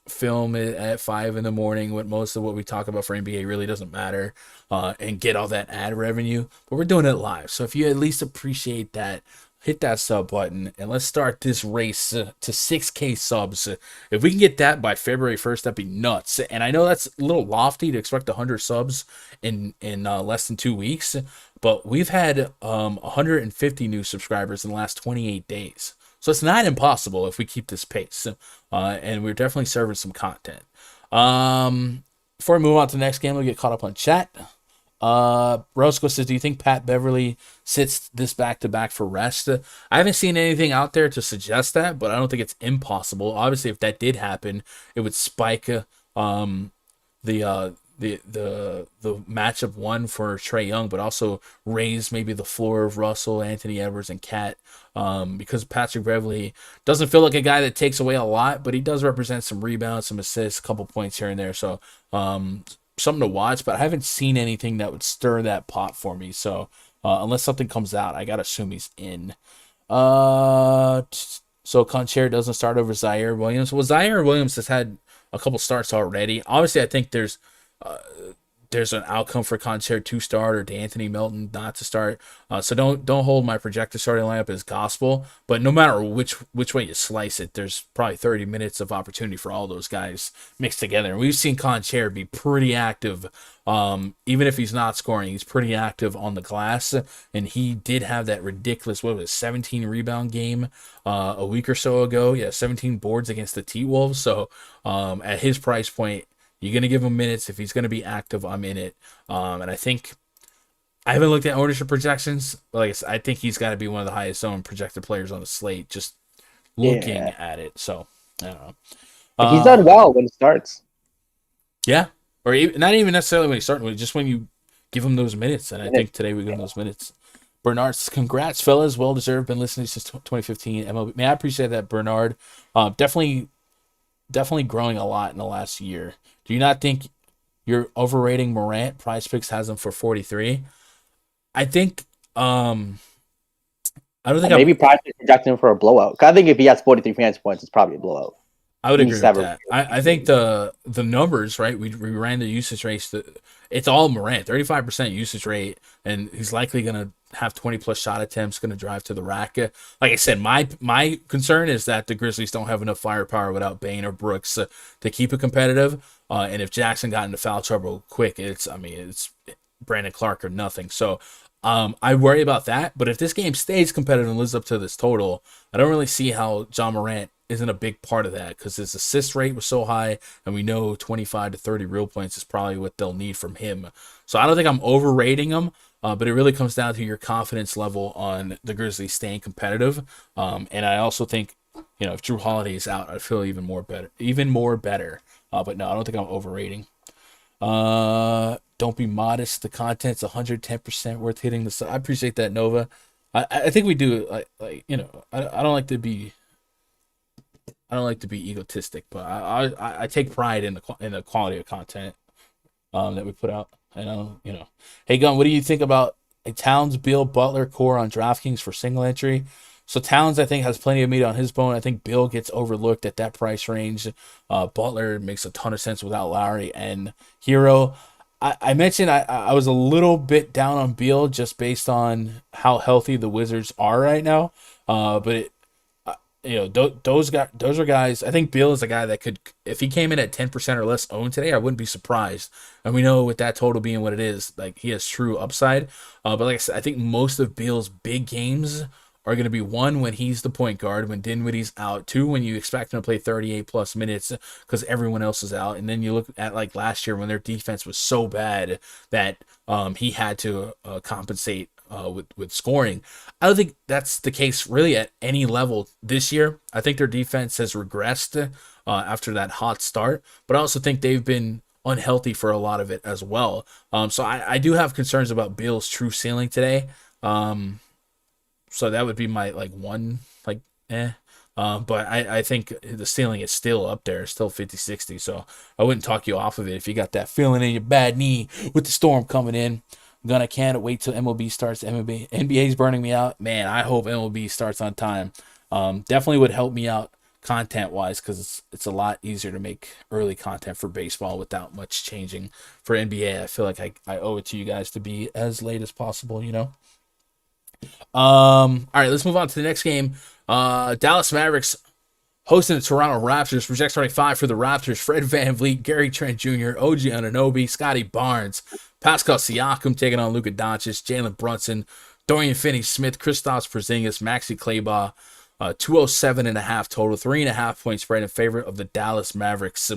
film it at 5 in the morning when most of what we talk about for NBA really doesn't matter, and get all that ad revenue, but we're doing it live. So if you at least appreciate that, hit that sub button and let's start this race to 6K subs. If we can get that by February 1st, that'd be nuts. And I know that's a little lofty to expect 100 subs in less than 2 weeks, but we've had 150 new subscribers in the last 28 days. So it's not impossible if we keep this pace. And we're definitely serving some content. Before we move on to the next game, we'll get caught up on chat. Roscoe says, do you think Pat Beverly sits this back-to-back for rest? I haven't seen anything out there to suggest that, but I don't think it's impossible. Obviously, if that did happen, it would spike the matchup one for Trae Young, but also raise maybe the floor of Russell, Anthony Edwards, and Cat, because Patrick Beverly doesn't feel like a guy that takes away a lot, but he does represent some rebounds, some assists, a couple points here and there. So something to watch, but I haven't seen anything that would stir that pot for me. So unless something comes out, I gotta assume he's in. So Concher doesn't start over Zaire Williams. Well, Zaire Williams has had a couple starts already. Obviously, I think there's an outcome for Concher to start or D'Anthony Melton not to start. So don't hold my projected starting lineup as gospel. But no matter which way you slice it, there's probably 30 minutes of opportunity for all those guys mixed together. And we've seen Concher be pretty active. Even if he's not scoring, he's pretty active on the glass. And he did have that ridiculous, 17 rebound game a week or so ago. Yeah, 17 boards against the T-Wolves. So at his price point, you're going to give him minutes. If he's going to be active, I'm in it. And I think I haven't looked at ownership projections, but like I think he's got to be one of the highest owned projected players on the slate, just looking at it. So, I don't know. He's done well when he starts. Yeah. Or not even necessarily when he starts, just when you give him those minutes. And I think today we give him those minutes. Bernard, congrats, fellas. Well deserved. Been listening since 2015. MLB. Man, I appreciate that, Bernard. Definitely growing a lot in the last year. Do you not think you're overrating Morant? PrizePicks has him for 43. I think I don't think maybe PrizePicks projecting him for a blowout. I think if he has 43 fantasy points, it's probably a blowout. I would agree with that. I think the numbers, right? We ran the usage rates. It's all Morant, 35% usage rate, and he's likely going to have 20-plus shot attempts, going to drive to the rack. Like I said, my concern is that the Grizzlies don't have enough firepower without Bane or Brooks to keep it competitive. And if Jackson got into foul trouble quick, it's Brandon Clark or nothing. So I worry about that. But if this game stays competitive and lives up to this total, I don't really see how John Morant isn't a big part of that, because his assist rate was so high, and we know 25 to 30 real points is probably what they'll need from him. So I don't think I'm overrating him, but it really comes down to your confidence level on the Grizzlies staying competitive. And I also think, if Drew Holiday is out, I'd feel even more better. But no, I don't think I'm overrating. Don't be modest. The content's 110% worth hitting I appreciate that, Nova. I think we do. I don't like to be. I don't like to be egotistic, but I take pride in the quality of content that we put out. And hey Gunn, what do you think about a Towns, Beal, Butler core on DraftKings for single entry? So Towns, I think, has plenty of meat on his bone. I think Beal gets overlooked at that price range. Butler makes a ton of sense without Lowry and Hero. I mentioned I was a little bit down on Beal just based on how healthy the Wizards are right now. But those are guys. I think Beal is a guy that could, if he came in at 10% or less owned today, I wouldn't be surprised. And we know with that total being what it is, like, he has true upside. But like I said, I think most of Beal's big games are going to be, one, when he's the point guard, when Dinwiddie's out, two, when you expect him to play 38 plus minutes because everyone else is out. And then you look at like last year when their defense was so bad that he had to compensate with scoring. I don't think that's the case really at any level this year. I think their defense has regressed after that hot start, but I also think they've been unhealthy for a lot of it as well. So I do have concerns about Beal's true ceiling today. So that would be my one but I think the ceiling is still up there, still 50-60. So I wouldn't talk you off of it if you got that feeling in your bad knee with the storm coming in. I can't wait till MLB starts. NBA's burning me out. Man, I hope MLB starts on time. Definitely would help me out content-wise because it's a lot easier to make early content for baseball without much changing. For NBA, I feel like I owe it to you guys to be as late as possible, All right, let's move on to the next game. Dallas Mavericks hosting the Toronto Raptors. Project starting 5 for the Raptors: Fred VanVleet, Gary Trent Jr., OG Anunoby, Scotty Barnes, Pascal Siakam taking on Luka Doncic, Jalen Brunson, Dorian Finney-Smith, Kristaps Porzingis, Maxi Kleber. 207.5 total, 3.5 point spread in favor of the Dallas Mavericks.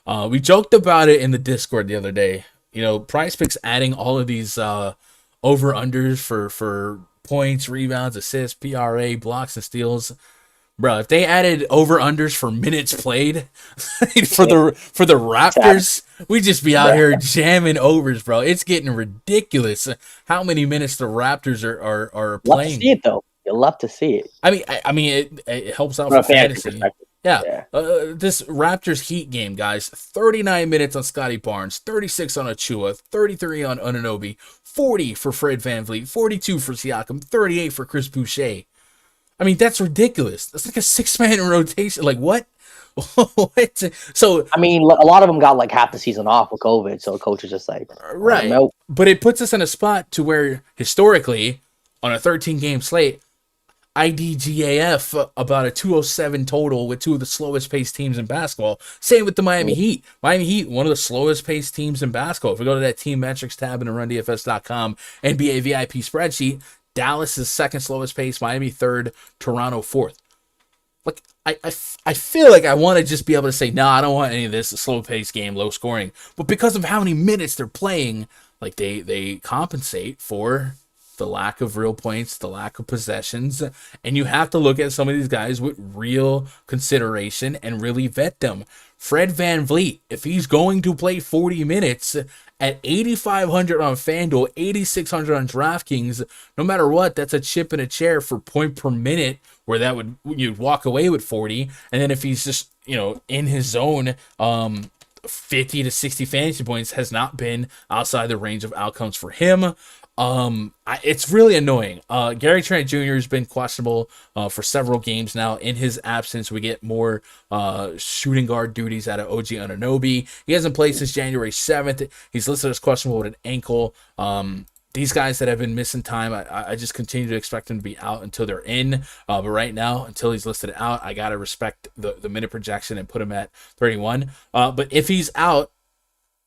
We joked about it in the Discord the other day. PrizePicks adding all of these over-unders for points, rebounds, assists, PRA, blocks, and steals. Bro, if they added over-unders for minutes played for the Raptors, we'd just be out here jamming overs, bro. It's getting ridiculous how many minutes the Raptors are playing. Love to see it, though. You'll love to see it. I mean, it helps out for fantasy. Yeah. This Raptors Heat game, guys. 39 minutes on Scotty Barnes, 36 on Achua, 33 on Anunoby, 40 for Fred VanVleet, 42 for Siakam, 38 for Chris Boucher. I mean, that's ridiculous. That's like a 6-man rotation. Like, what? What? So, I mean, a lot of them got like half the season off with COVID, so the coach is just like, right. But it puts us in a spot to where historically, on a 13-game slate, IDGAF about a 207 total with two of the slowest paced teams in basketball. Same with the Miami Heat. Miami Heat, one of the slowest paced teams in basketball. If we go to that team metrics tab in the RunDFS.com NBA VIP spreadsheet, Dallas is second slowest pace, Miami third, Toronto fourth. Like I feel like I want to just be able to say, no, I don't want any of this, a slow paced game, low scoring. But because of how many minutes they're playing, like they compensate for the lack of real points, the lack of possessions, and you have to look at some of these guys with real consideration and really vet them. Fred VanVleet, if he's going to play 40 minutes at 8,500 on Fanduel, 8,600 on DraftKings, no matter what, that's a chip in a chair for point per minute, where you'd walk away with 40. And then if he's just in his zone, 50 to 60 fantasy points has not been outside the range of outcomes for him. It's really annoying. Gary Trent Jr. has been questionable for several games now. In his absence, we get more shooting guard duties out of OG Anunoby. He hasn't played since January 7th. He's listed as questionable with an ankle. These guys that have been missing time, I just continue to expect them to be out until they're in. But right now, until he's listed out, I got to respect the minute projection and put him at 31. But if he's out,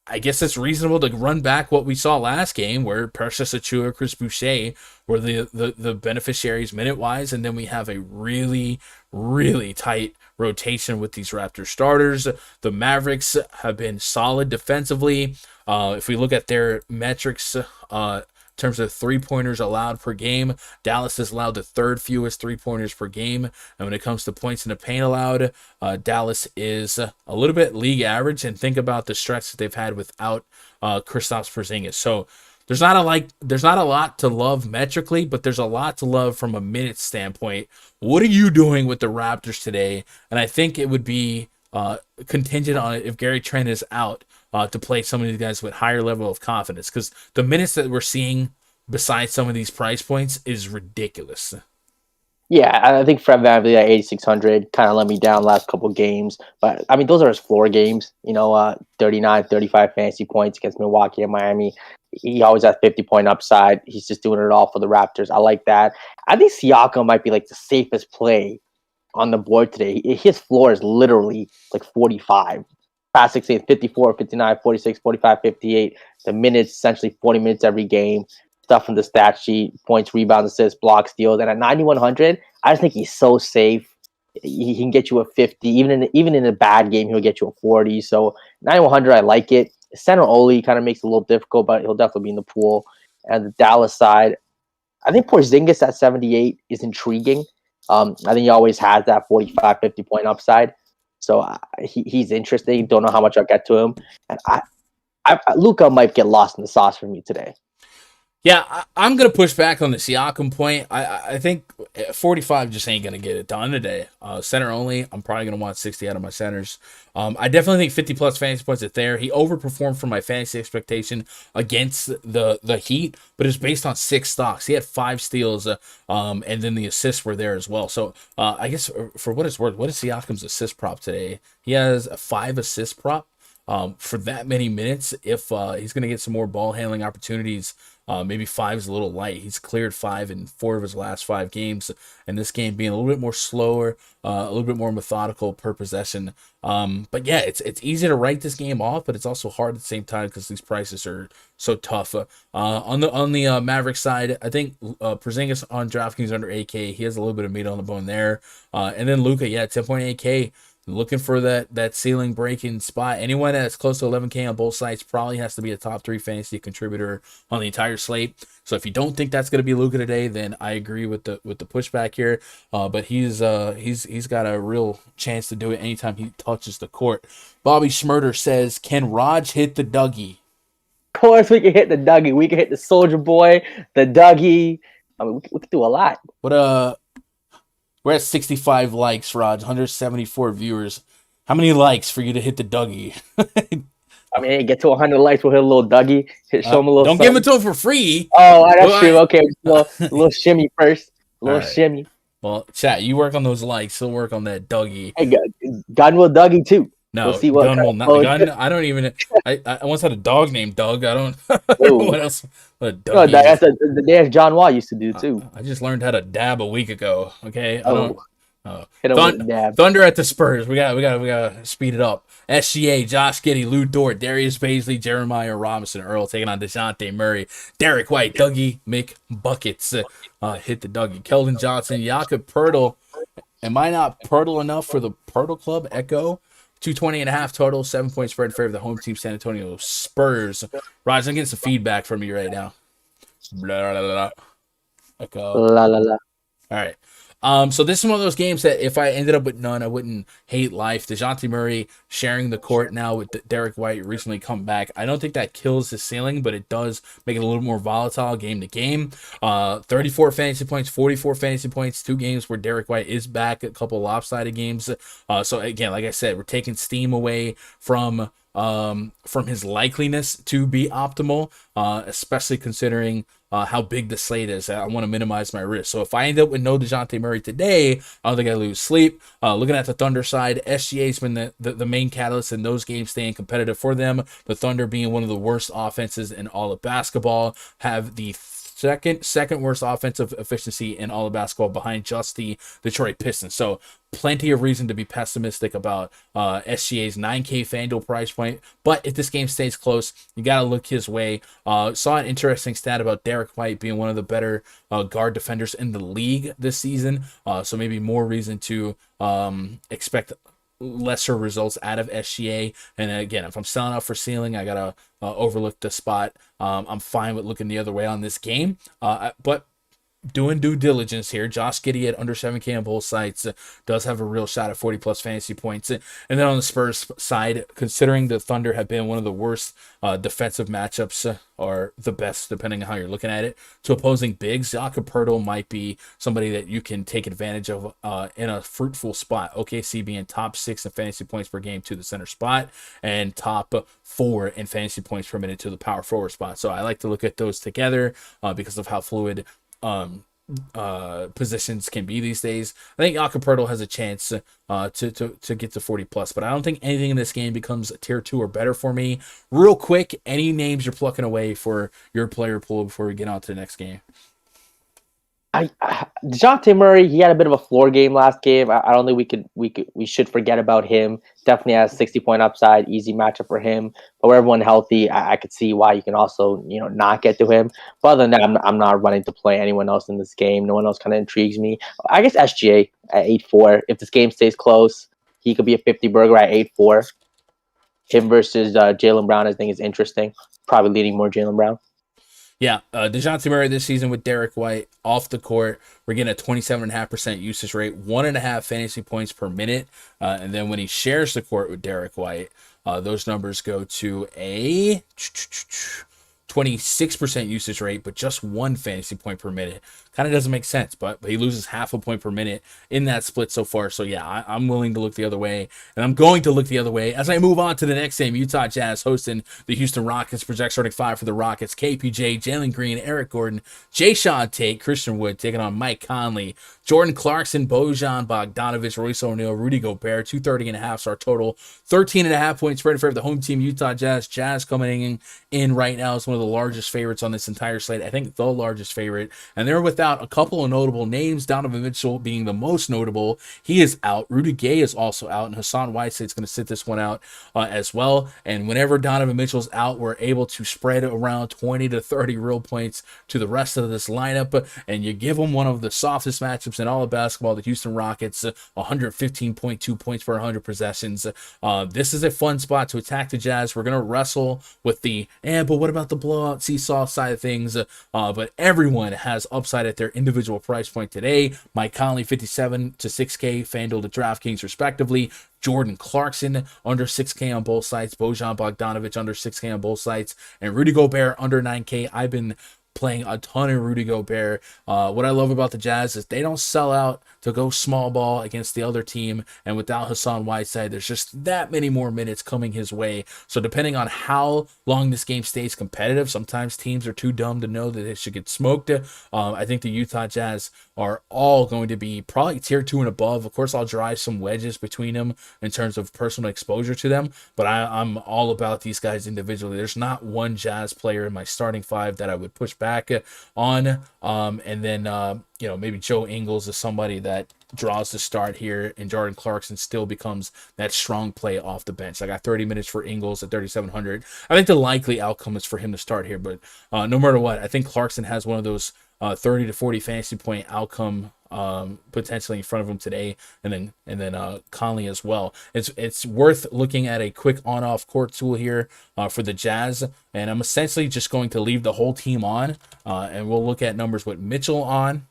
I guess it's reasonable to run back what we saw last game, where Precious Achiuwa, Chris Boucher were the beneficiaries minute-wise, and then we have a really, really tight rotation with these Raptors starters. The Mavericks have been solid defensively. If we look at their metrics, in terms of three-pointers allowed per game, Dallas has allowed the third fewest three-pointers per game. And when it comes to points in the paint allowed, Dallas is a little bit league average. And think about the stretch that they've had without Kristaps Porzingis. So there's not a lot to love metrically, but there's a lot to love from a minute standpoint. What are you doing with the Raptors today? And I think it would be contingent on it if Gary Trent is out, to play some of these guys with higher level of confidence, because the minutes that we're seeing besides some of these price points is ridiculous. Yeah, I think Fred VanVleet at 8,600 kind of let me down last couple games. But, I mean, those are his floor games. 39, 35 fantasy points against Milwaukee and Miami. He always has 50-point upside. He's just doing it all for the Raptors. I like that. I think Siakam might be like the safest play on the board today. His floor is literally like 45. Past 6 games, 54, 59, 46, 45, 58. The minutes, essentially 40 minutes every game. Stuff from the stat sheet, points, rebounds, assists, blocks, steals. And at 9,100, I just think he's so safe. He can get you a 50. Even in a bad game, he'll get you a 40. So 9,100, I like it. Center Oli kind of makes it a little difficult, but he'll definitely be in the pool. And the Dallas side, I think Porzingis at 78 is intriguing. I think he always has that 45, 50 point upside. So he's interesting. Don't know how much I'll get to him. And Luka might get lost in the sauce for me today. Yeah, I'm going to push back on the Siakam point. I think 45 just ain't going to get it done today. Center only, I'm probably going to want 60 out of my centers. I definitely think 50-plus fantasy points are there. He overperformed for my fantasy expectation against the Heat, but it's based on 6 stocks. He had 5 steals, and then the assists were there as well. So I guess for what it's worth, what is Siakam's assist prop today? He has a 5 assist prop. For that many minutes, if he's going to get some more ball handling opportunities, maybe 5 is a little light. He's cleared 5 in 4 of his last 5 games, and this game being a little bit more slower, a little bit more methodical per possession. But yeah, it's easy to write this game off, but it's also hard at the same time because these prices are so tough. On the Mavericks side, I think Porzingis on DraftKings under 8K, he has a little bit of meat on the bone there. And then Luka, 10.8K. Looking for that ceiling breaking spot. Anyone that's close to 11K on both sites probably has to be a top 3 fantasy contributor on the entire slate. So if you don't think that's going to be Luka today, then I agree with the pushback here. But he's got a real chance to do it anytime he touches the court. Bobby Schmurder says, "Can Raj hit the Dougie?" Of course, we can hit the Dougie. We can hit the Soldier Boy, the Dougie. I mean, we can do a lot. We're at 65 likes, Raj, 174 viewers. How many likes for you to hit the Dougie? I mean, hey, get to 100 likes, we'll hit a little Dougie. Show him a little. Don't give it to him for free. Oh, that's true. Okay, a little shimmy first. A little shimmy. Well, chat, you work on those likes. He'll work on that Dougie. Hey, Gun will Dougie too. No, we'll see what Gun will not. Gun, I don't even. I once had a dog named Doug. I don't know what else. What no, that's the dance John Wall used to do too. I just learned how to dab a week ago. Okay, Thunder at the Spurs. We got speed it up. SGA, Josh Giddey, Lou Dort, Darius Baisley, Jeremiah Robinson, Earl taking on DeJounte Murray, Derek White, Dougie McBuckets. Hit the Dougie. Keldon Johnson, Jakob Poeltl. Am I not Poeltl enough for the Poeltl Club? Echo. 220.5 total, 7-point spread in favor of the home team, San Antonio Spurs. Raj, I'm getting some feedback from you right now. Blah, blah, blah. Echo. La la la. All right. So this is one of those games that if I ended up with none, I wouldn't hate life. DeJounte Murray sharing the court now with Derek White recently come back. I don't think that kills his ceiling, but it does make it a little more volatile game to game. 34 fantasy points, 44 fantasy points, 2 games where Derek White is back, a couple lopsided games. So again, like I said, we're taking steam away from his likeliness to be optimal, especially considering how big the slate is. I want to minimize my risk. So if I end up with no DeJounte Murray today, I don't think I lose sleep. Looking at the Thunder side, SGA's been the main catalyst in those games staying competitive for them. The Thunder being one of the worst offenses in all of basketball, have the second worst offensive efficiency in all of basketball behind just the Detroit Pistons. So plenty of reason to be pessimistic about SGA's 9K Fanduel price point. But if this game stays close, you got to look his way. Saw an interesting stat about Derek White being one of the better guard defenders in the league this season. So maybe more reason to expect lesser results out of SGA. And again, if I'm selling out for ceiling, I gotta overlook the spot. I'm fine with looking the other way on this game, but doing due diligence here. Josh Giddey at under 7K on both sides does have a real shot at 40 plus fantasy points. And then on the Spurs side, considering the Thunder have been one of the worst defensive matchups, or the best depending on how you're looking at it, to opposing bigs, Jakob Poeltl might be somebody that you can take advantage of in a fruitful spot. OKC being top 6 in fantasy points per game to the center spot, and top 4 in fantasy points per minute to the power forward spot. So I like to look at those together because of how fluid positions can be these days. I think Jakob Poeltl has a chance to get to 40 plus, but I don't think anything in this game becomes a tier 2 or better for me. Real quick, any names you're plucking away for your player pool before we get on to the next game? DeJounte Murray, he had a bit of a floor game last game. I don't think we should forget about him. Definitely has 60-point upside, easy matchup for him. But with everyone healthy, I could see why you can also not get to him. But other than that, I'm not running to play anyone else in this game. No one else kind of intrigues me. I guess SGA at 8-4. If this game stays close, he could be a 50 burger at 8-4. Him versus Jaylen Brown, I think, is interesting. Probably leading more Jaylen Brown. Yeah, DeJounte Murray this season with Derek White off the court, we're getting a 27.5% usage rate, 1.5 fantasy points per minute. And then when he shares the court with Derek White, those numbers go to a 26% usage rate, but just 1 fantasy point per minute. Kind of doesn't make sense, but he loses half a point per minute in that split so far. So yeah, I'm willing to look the other way, and I'm going to look the other way as I move on to the next game. Utah Jazz hosting the Houston Rockets. Project starting 5 for the Rockets: KPJ, Jalen Green, Eric Gordon, Jayshawn Tate, Christian Wood taking on Mike Conley, Jordan Clarkson, Bojan Bogdanovic, Royce O'Neal, Rudy Gobert. 230.5 star total, 13.5 points spread in favor of the home team Utah Jazz. Jazz coming in right now is one of the largest favorites on this entire slate. I think the largest favorite, and they're without a couple of notable names. Donovan Mitchell being the most notable. He is out. Rudy Gay is also out, and Hassan Whiteside's going to sit this one out as well. And whenever Donovan Mitchell's out, we're able to spread around 20 to 30 real points to the rest of this lineup, and you give them one of the softest matchups in all of basketball, the Houston Rockets, 115.2 points per 100 possessions. This is a fun spot to attack the Jazz. We're going to wrestle with the, but what about the blowout seesaw side of things? But everyone has upside at their individual price point today. Mike Conley, 57 to 6K, Fanduel to DraftKings respectively. Jordan Clarkson under 6K on both sites. Bojan Bogdanovic under 6K on both sites. And Rudy Gobert under 9K. I've been playing a ton of Rudy Gobert. What I love about the Jazz is they don't sell out to go small ball against the other team, and without Hassan Whiteside, there's just that many more minutes coming his way. So depending on how long this game stays competitive, sometimes teams are too dumb to know that they should get smoked. I think the Utah Jazz are all going to be probably tier 2 and above. Of course, I'll drive some wedges between them in terms of personal exposure to them, but I'm all about these guys individually. There's not one Jazz player in my starting 5 that I would push back on. And then maybe Joe Ingles is somebody that draws the start here, and Jordan Clarkson still becomes that strong play off the bench. I got 30 minutes for Ingles at 3,700. I think the likely outcome is for him to start here, but no matter what, I think Clarkson has one of those 30 to 40 fantasy point outcome potentially in front of him today, and then Conley as well. It's worth looking at a quick on-off court tool here for the Jazz, and I'm essentially just going to leave the whole team on, and we'll look at numbers with Mitchell on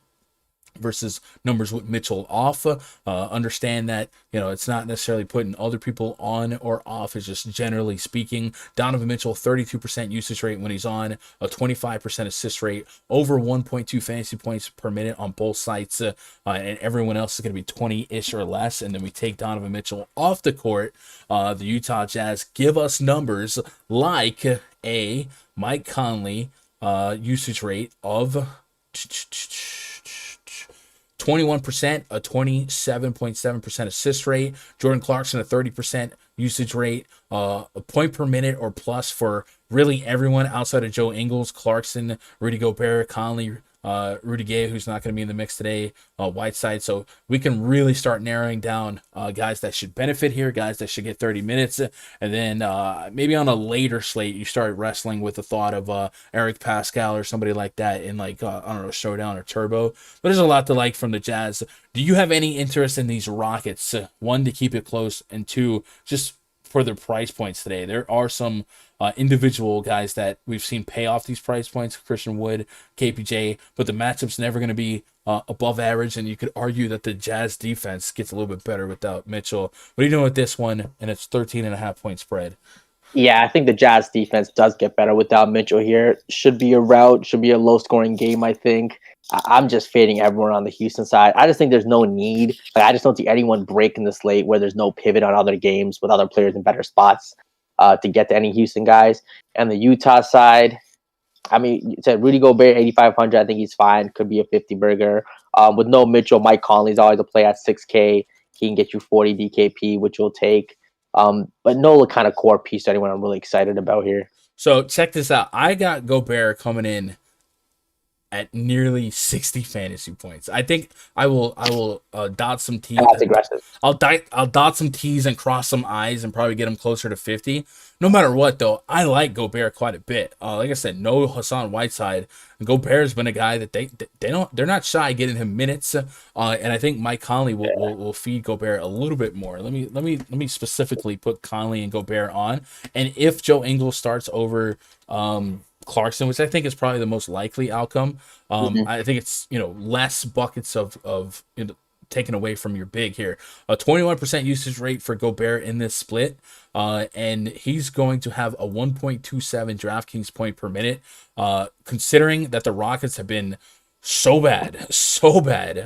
versus numbers with Mitchell off. Understand that, it's not necessarily putting other people on or off. It's just generally speaking. Donovan Mitchell, 32% usage rate when he's on, a 25% assist rate, over 1.2 fantasy points per minute on both sites, and everyone else is going to be 20-ish or less. And then we take Donovan Mitchell off the court. The Utah Jazz give us numbers like a Mike Conley usage rate of 21%, a 27.7% assist rate. Jordan Clarkson, a 30% usage rate, a point per minute or plus for really everyone outside of Joe Ingles, Clarkson, Rudy Gobert, Conley, Rudy Gay, who's not going to be in the mix today, Whiteside. So we can really start narrowing down guys that should benefit here, guys that should get 30 minutes. And then maybe on a later slate, you start wrestling with the thought of Eric Pascal or somebody like that in Showdown or Turbo. But there's a lot to like from the Jazz. Do you have any interest in these Rockets? One, to keep it close, and two, just for their price points today. There are some individual guys that we've seen pay off these price points, Christian Wood, KPJ, but the matchup's never going to be above average, and you could argue that the Jazz defense gets a little bit better without Mitchell. What are you doing with this one? And it's 13.5 point spread. Yeah, I think the Jazz defense does get better without Mitchell here. Should be a rout, should be a low-scoring game, I think. I'm just fading everyone on the Houston side. I just think there's no need. I just don't see anyone breaking the slate where there's no pivot on other games with other players in better spots to get to any Houston guys. And the Utah side, you said Rudy Gobert, 8,500. I think he's fine. Could be a 50 burger. With no Mitchell, Mike Conley's always a play at 6K. He can get you 40 DKP, which you'll take. But no kind of core piece to anyone I'm really excited about here. So check this out. I got Gobert coming in at nearly 60 fantasy points. I think I will dot some T's. That's aggressive. I'll dot some T's and cross some I's and probably get him closer to 50. No matter what, though, I like Gobert quite a bit. Like I said, no Hassan Whiteside. Gobert's been a guy that they're not shy getting him minutes. And I think Mike Conley will feed Gobert a little bit more. Let me specifically put Conley and Gobert on. And if Joe Ingles starts over Clarkson, which I think is probably the most likely outcome. Mhm. I think it's less buckets of taken away from your big here. A 21% usage rate for Gobert in this split, and he's going to have a 1.27 DraftKings point per minute. Considering that the Rockets have been so bad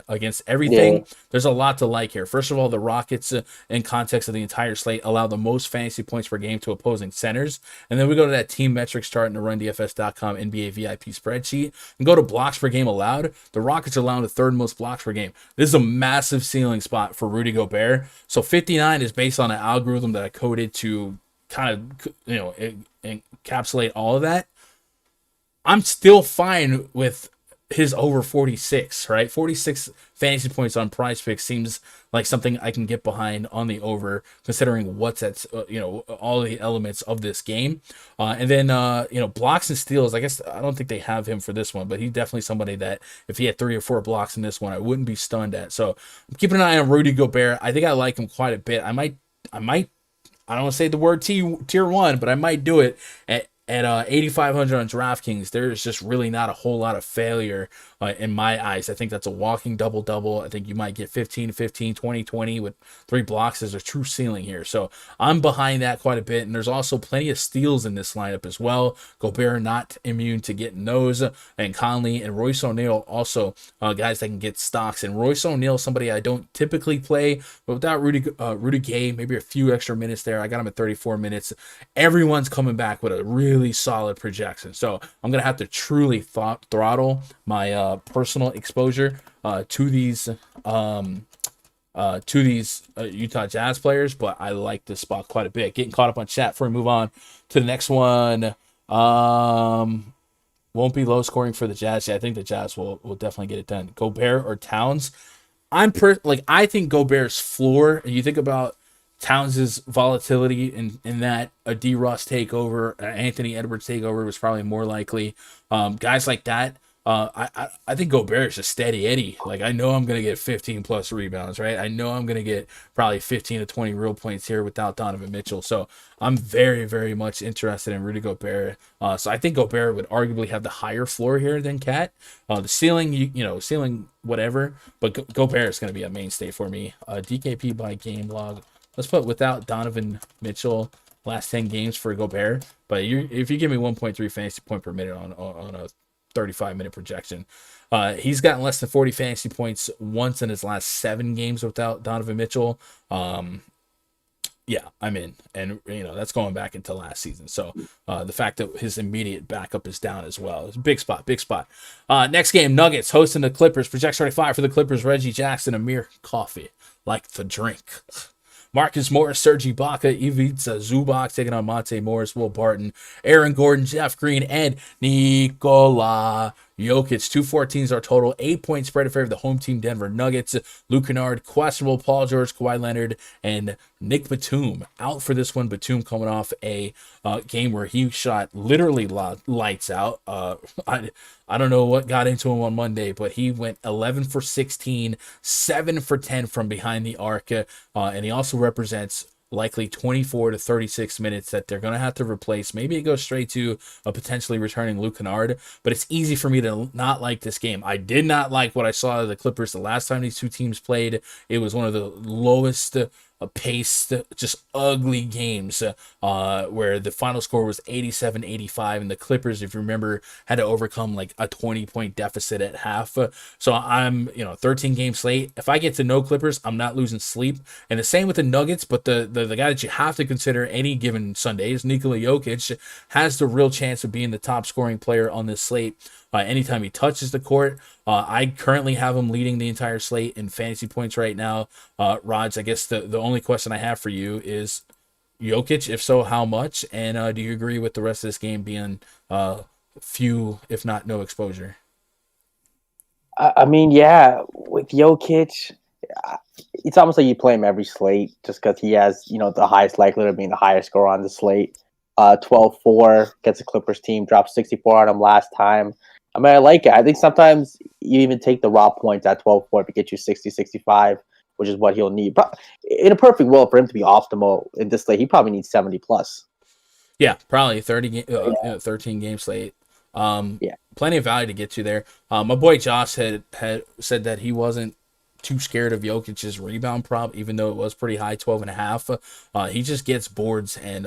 against Yeah. everything. There's a lot to like here. First of all, the Rockets, in context of the entire slate, allow the most fantasy points per game to opposing centers. And then we go to that team metrics chart in the RunDFS.com NBA VIP spreadsheet and go to blocks per game allowed. The Rockets are allowing the third most blocks per game. This is a massive ceiling spot for Rudy Gobert. So 59 is based on an algorithm that I coded to kind of encapsulate all of that. I'm still fine with his over 46, right? 46 fantasy points on PrizePicks seems like something I can get behind on the over, considering what's at, all the elements of this game. And then, blocks and steals. I guess I don't think they have him for this one, but he's definitely somebody that if he had 3 or 4 blocks in this one, I wouldn't be stunned at. So I'm keeping an eye on Rudy Gobert. I think I like him quite a bit. I might, I don't want to say the word tier 1, but I might do it at 8,500 on DraftKings. There's just really not a whole lot of failure in my eyes. I think that's a walking double-double. I think you might get 15-15, 20-20 with 3 blocks as a true ceiling here. So I'm behind that quite a bit. And there's also plenty of steals in this lineup as well. Gobert not immune to getting those. And Conley and Royce O'Neal also guys that can get stocks. And Royce O'Neal, somebody I don't typically play, but without Rudy Gay, maybe a few extra minutes there. I got him at 34 minutes. Everyone's coming back with a really solid projection. So I'm going to have to truly throttle my personal exposure to these Utah Jazz players, but I like this spot quite a bit. Getting caught up on chat before we move on to the next one. Won't be low scoring for the Jazz. Yeah, I think the Jazz will definitely get it done. Gobert or Towns? I think Gobert's floor, and you think about Towns' volatility in that a D. Ross takeover, Anthony Edwards takeover was probably more likely. Guys like that. I think Gobert is a steady Eddie. Like, I know I'm going to get 15 plus rebounds, right? I know I'm going to get probably 15 to 20 real points here without Donovan Mitchell. So I'm very, very much interested in Rudy Gobert. So I think Gobert would arguably have the higher floor here than Cat. The ceiling, ceiling, whatever. But Gobert is going to be a mainstay for me. DKP by game log. Let's put without Donovan Mitchell last 10 games for Gobert. But if you give me 1.3 fantasy point per minute on a 35-minute projection, he's gotten less than 40 fantasy points once in his last 7 games without Donovan Mitchell. Yeah, I'm in. And, that's going back into last season. So the fact that his immediate backup is down as well. It's a big spot. Next game, Nuggets hosting the Clippers. Project 35 for the Clippers. Reggie Jackson, Amir Coffee, like the drink. Marcus Morris, Serge Ibaka, Ivica Zubac taking on Monte Morris, Will Barton, Aaron Gordon, Jeff Green, and Nikola Jokic. 214s are total. 8-point spread in favor of the home team Denver Nuggets. Luke Kennard, questionable. Paul George, Kawhi Leonard, and Nick Batum out for this one. Batum coming off a game where he shot literally lights out. I don't know what got into him on Monday, but he went 11 for 16, 7 for 10 from behind the arc, and he also represents likely 24 to 36 minutes that they're going to have to replace. Maybe it goes straight to a potentially returning Luke Kennard, but it's easy for me to not like this game. I did not like what I saw of the Clippers the last time these two teams played. It was one of the lowest paced, just ugly games where the final score was 87-85, and the Clippers, if you remember, had to overcome like a 20-point deficit at half. So I'm 13 game slate. If I get to no Clippers, I'm not losing sleep. And the same with the Nuggets, but the guy that you have to consider any given Sunday is Nikola Jokic. Has the real chance of being the top scoring player on this slate anytime he touches the court. I currently have him leading the entire slate in fantasy points right now. Rods, I guess the only question I have for you is Jokic. If so, how much? And do you agree with the rest of this game being few, if not no exposure? I mean, yeah, with Jokic, it's almost like you play him every slate just because he has, the highest likelihood of being the highest scorer on the slate. 12-4 gets the Clippers team, dropped 64 on him last time. I mean, I like it. I think sometimes you even take the raw points at 12-4 to get you 60, 65, which is what he'll need. But in a perfect world, for him to be optimal in this slate, he probably needs 70 plus. Yeah, probably 13 game slate. Plenty of value to get to there. My boy Josh had said that he wasn't too scared of Jokic's rebound prop, even though it was pretty high, 12.5. He just gets boards, and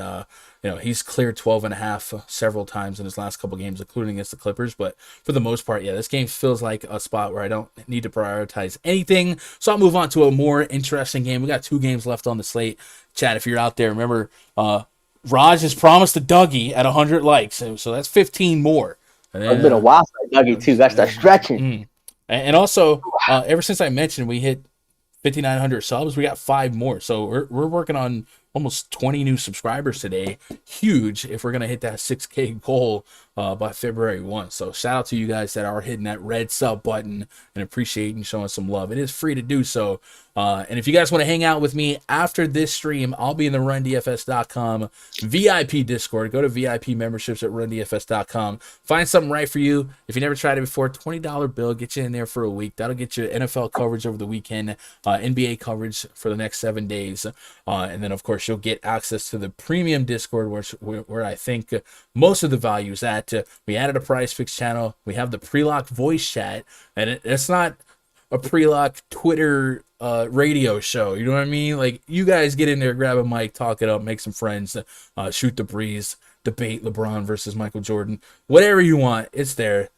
he's cleared 12.5 several times in his last couple games, including against the Clippers. But for the most part, this game feels like a spot where I don't need to prioritize anything. So I'll move on to a more interesting game. We got 2 games left on the slate. Chad, if you're out there, remember Raj has promised a Dougie at 100 likes, so that's 15 more. And then, It's been a while since Dougie too. That's stretching. And also, ever since I mentioned we hit 5,900 subs, we got 5 more. So we're working on almost 20 new subscribers today. Huge if we're going to hit that 6K goal by February 1. So shout out to you guys that are hitting that red sub button and appreciating showing some love. It is free to do so. And if you guys want to hang out with me after this stream, I'll be in the RunDFS.com VIP Discord. Go to VIP memberships at RunDFS.com. Find something right for you. If you never tried it before, $20 bill, get you in there for a week. That'll get you NFL coverage over the weekend, NBA coverage for the next 7 days. And then, of course, you'll get access to the premium Discord, where I think most of the value is at. We added a PrizePicks channel. We have the pre-lock voice chat. And it's not a pre-lock Twitter radio show. You know what I mean? Like, you guys get in there, grab a mic, talk it up, make some friends, shoot the breeze, debate LeBron versus Michael Jordan. Whatever you want, it's there.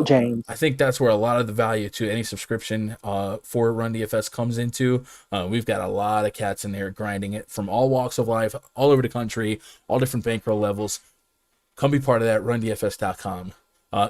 James. I think that's where a lot of the value to any subscription for Run DFS comes into. We've got a lot of cats in there grinding it from all walks of life, all over the country, all different bankroll levels. Come be part of that, RunDFS.com.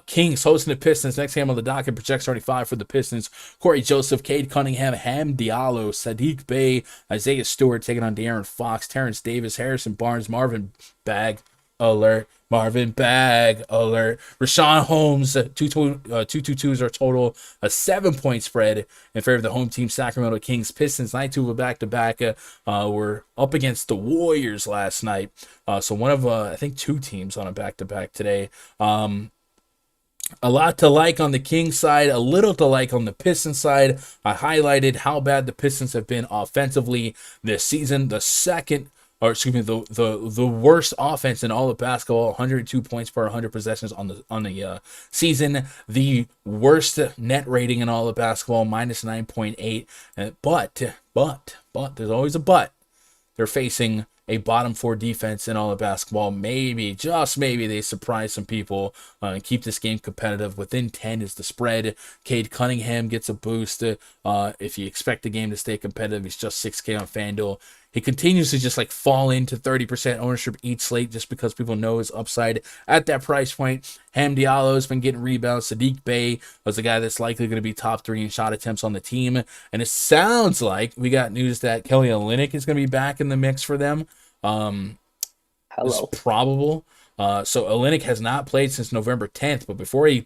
Kings hosting the Pistons. Next game on the docket, projects 35 for the Pistons. Corey Joseph, Cade Cunningham, Ham Diallo, Sadiq Bey, Isaiah Stewart taking on De'Aaron Fox, Terrence Davis, Harrison Barnes, Marvin Bag alert. Marvin Bag alert. Rashawn Holmes, 222s are total. A 7-point spread in favor of the home team, Sacramento Kings. Pistons, night 2 of a back-to-back. Were up against the Warriors last night. So one of, I think, 2 teams on a back-to-back today. A lot to like on the Kings side, a little to like on the Pistons side. I highlighted how bad the Pistons have been offensively this season. The worst offense in all of basketball, 102 points per 100 possessions on the season. The worst net rating in all of basketball, minus 9.8. But there's always a but. They're facing a bottom 4 defense in all of basketball. Maybe, just maybe, they surprise some people and keep this game competitive. Within 10 is the spread. Cade Cunningham gets a boost. If you expect the game to stay competitive, he's just 6K on Fanduel. He continues to just fall into 30% ownership each slate just because people know his upside at that price point. Ham Diallo has been getting rebounds. Sadiq Bey was a guy that's likely going to be top 3 in shot attempts on the team. And it sounds like we got news that Kelly Olynyk is going to be back in the mix for them. It's probable. So Olynyk has not played since November 10th, but before he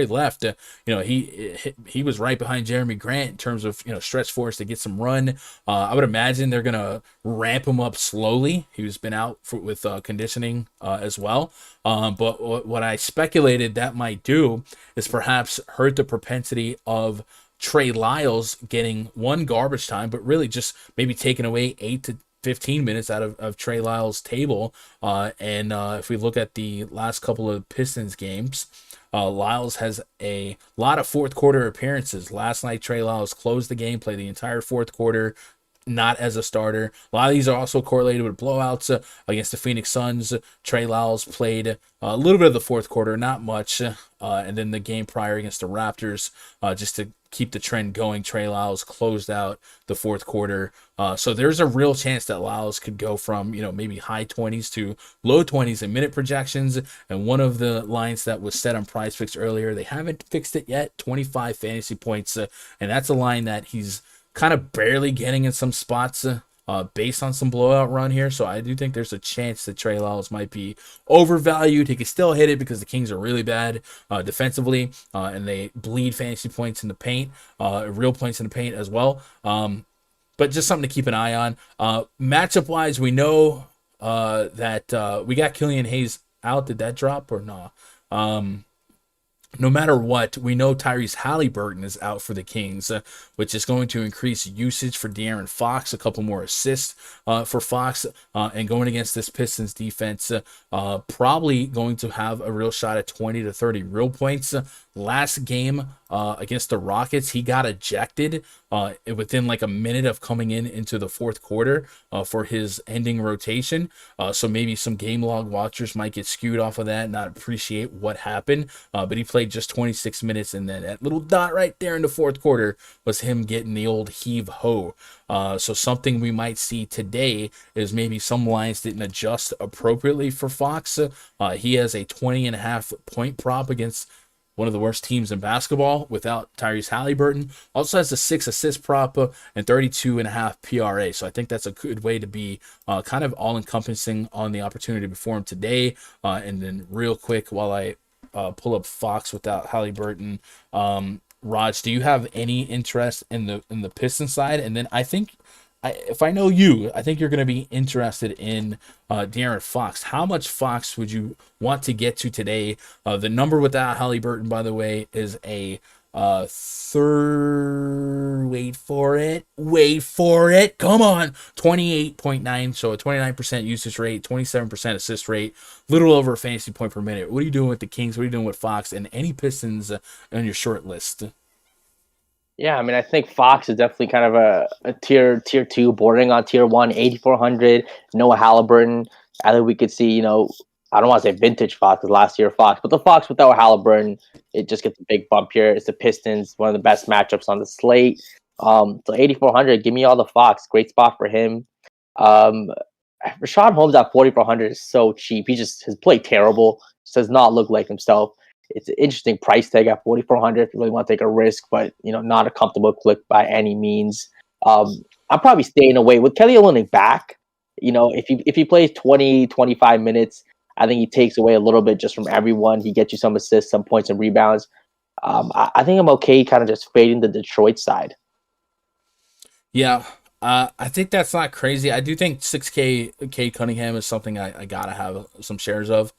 left, he was right behind Jeremy Grant in terms of stretch force to get some run. I would imagine they're gonna ramp him up slowly. He's been out with conditioning as well. But what I speculated that might do is perhaps hurt the propensity of Trey Lyles getting one garbage time, but really just maybe taking away 8 to 15 minutes out of Trey Lyles' table. And if we look at the last couple of Pistons games, Lyles has a lot of fourth quarter appearances. Last night, Trey Lyles closed the game, played the entire fourth quarter, not as a starter. A lot of these are also correlated with blowouts against the Phoenix Suns. Trey Lyles played a little bit of the fourth quarter, not much. And then the game prior against the Raptors, just to keep the trend going, Trey Lyles closed out the fourth quarter. So there's a real chance that Lyles could go from, maybe high 20s to low 20s in minute projections. And one of the lines that was set on PrizePicks earlier, they haven't fixed it yet, 25 fantasy points. And that's a line that he's kind of barely getting in some spots based on some blowout run here. So I do think there's a chance that Trey Lyles might be overvalued. He can still hit it because the Kings are really bad defensively, and they bleed fantasy points in the paint, real points in the paint as well. But just something to keep an eye on. Matchup wise, we know that we got Killian Hayes out. Did that drop or not? No matter what, we know Tyrese Halliburton is out for the Kings. which is going to increase usage for De'Aaron Fox, a couple more assists for Fox, and going against this Pistons defense, probably going to have a real shot at 20 to 30 real points. Last game against the Rockets, he got ejected within like a minute of coming into the fourth quarter for his ending rotation. So maybe some game log watchers might get skewed off of that and not appreciate what happened. But he played just 26 minutes, and then that little dot right there in the fourth quarter was him getting the old heave ho. So something we might see today is maybe some lines didn't adjust appropriately for Fox. He has a 20.5 point prop against one of the worst teams in basketball without Tyrese Halliburton. Also has a 6 assist prop and 32.5 PRA. So I think that's a good way to be kind of all-encompassing on the opportunity before him today. And then real quick, while I pull up Fox without Halliburton, Raj, do you have any interest in the Pistons side? And then I think, if I know you, I think you're going to be interested in De'Aaron Fox. How much Fox would you want to get to today? The number without Halliburton, by the way, is a wait for it, come on, 28.9, so a 29% usage rate, 27% assist rate, little over a fantasy point per minute. What are you doing with the Kings? What are you doing with Fox? And any Pistons on your short list? Yeah, I mean, I think Fox is definitely kind of a tier 2, bordering on tier 1, 8,400. Noah Halliburton. I think we could see, I don't want to say vintage Fox because last year Fox, but the Fox without Halliburton, it just gets a big bump here. It's the Pistons, one of the best matchups on the slate. So 8,400, give me all the Fox. Great spot for him. Rashawn Holmes at 4,400 is so cheap. He just has played terrible. Just does not look like himself. It's an interesting price tag at 4,400 if you really want to take a risk, but not a comfortable click by any means. I'm probably staying away with Kelly Olynyk back. If he plays 20, 25 minutes, I think he takes away a little bit just from everyone. He gets you some assists, some points and rebounds. I think I'm okay kind of just fading the Detroit side. Yeah, I think that's not crazy. I do think 6K Cade Cunningham is something I gotta have some shares of.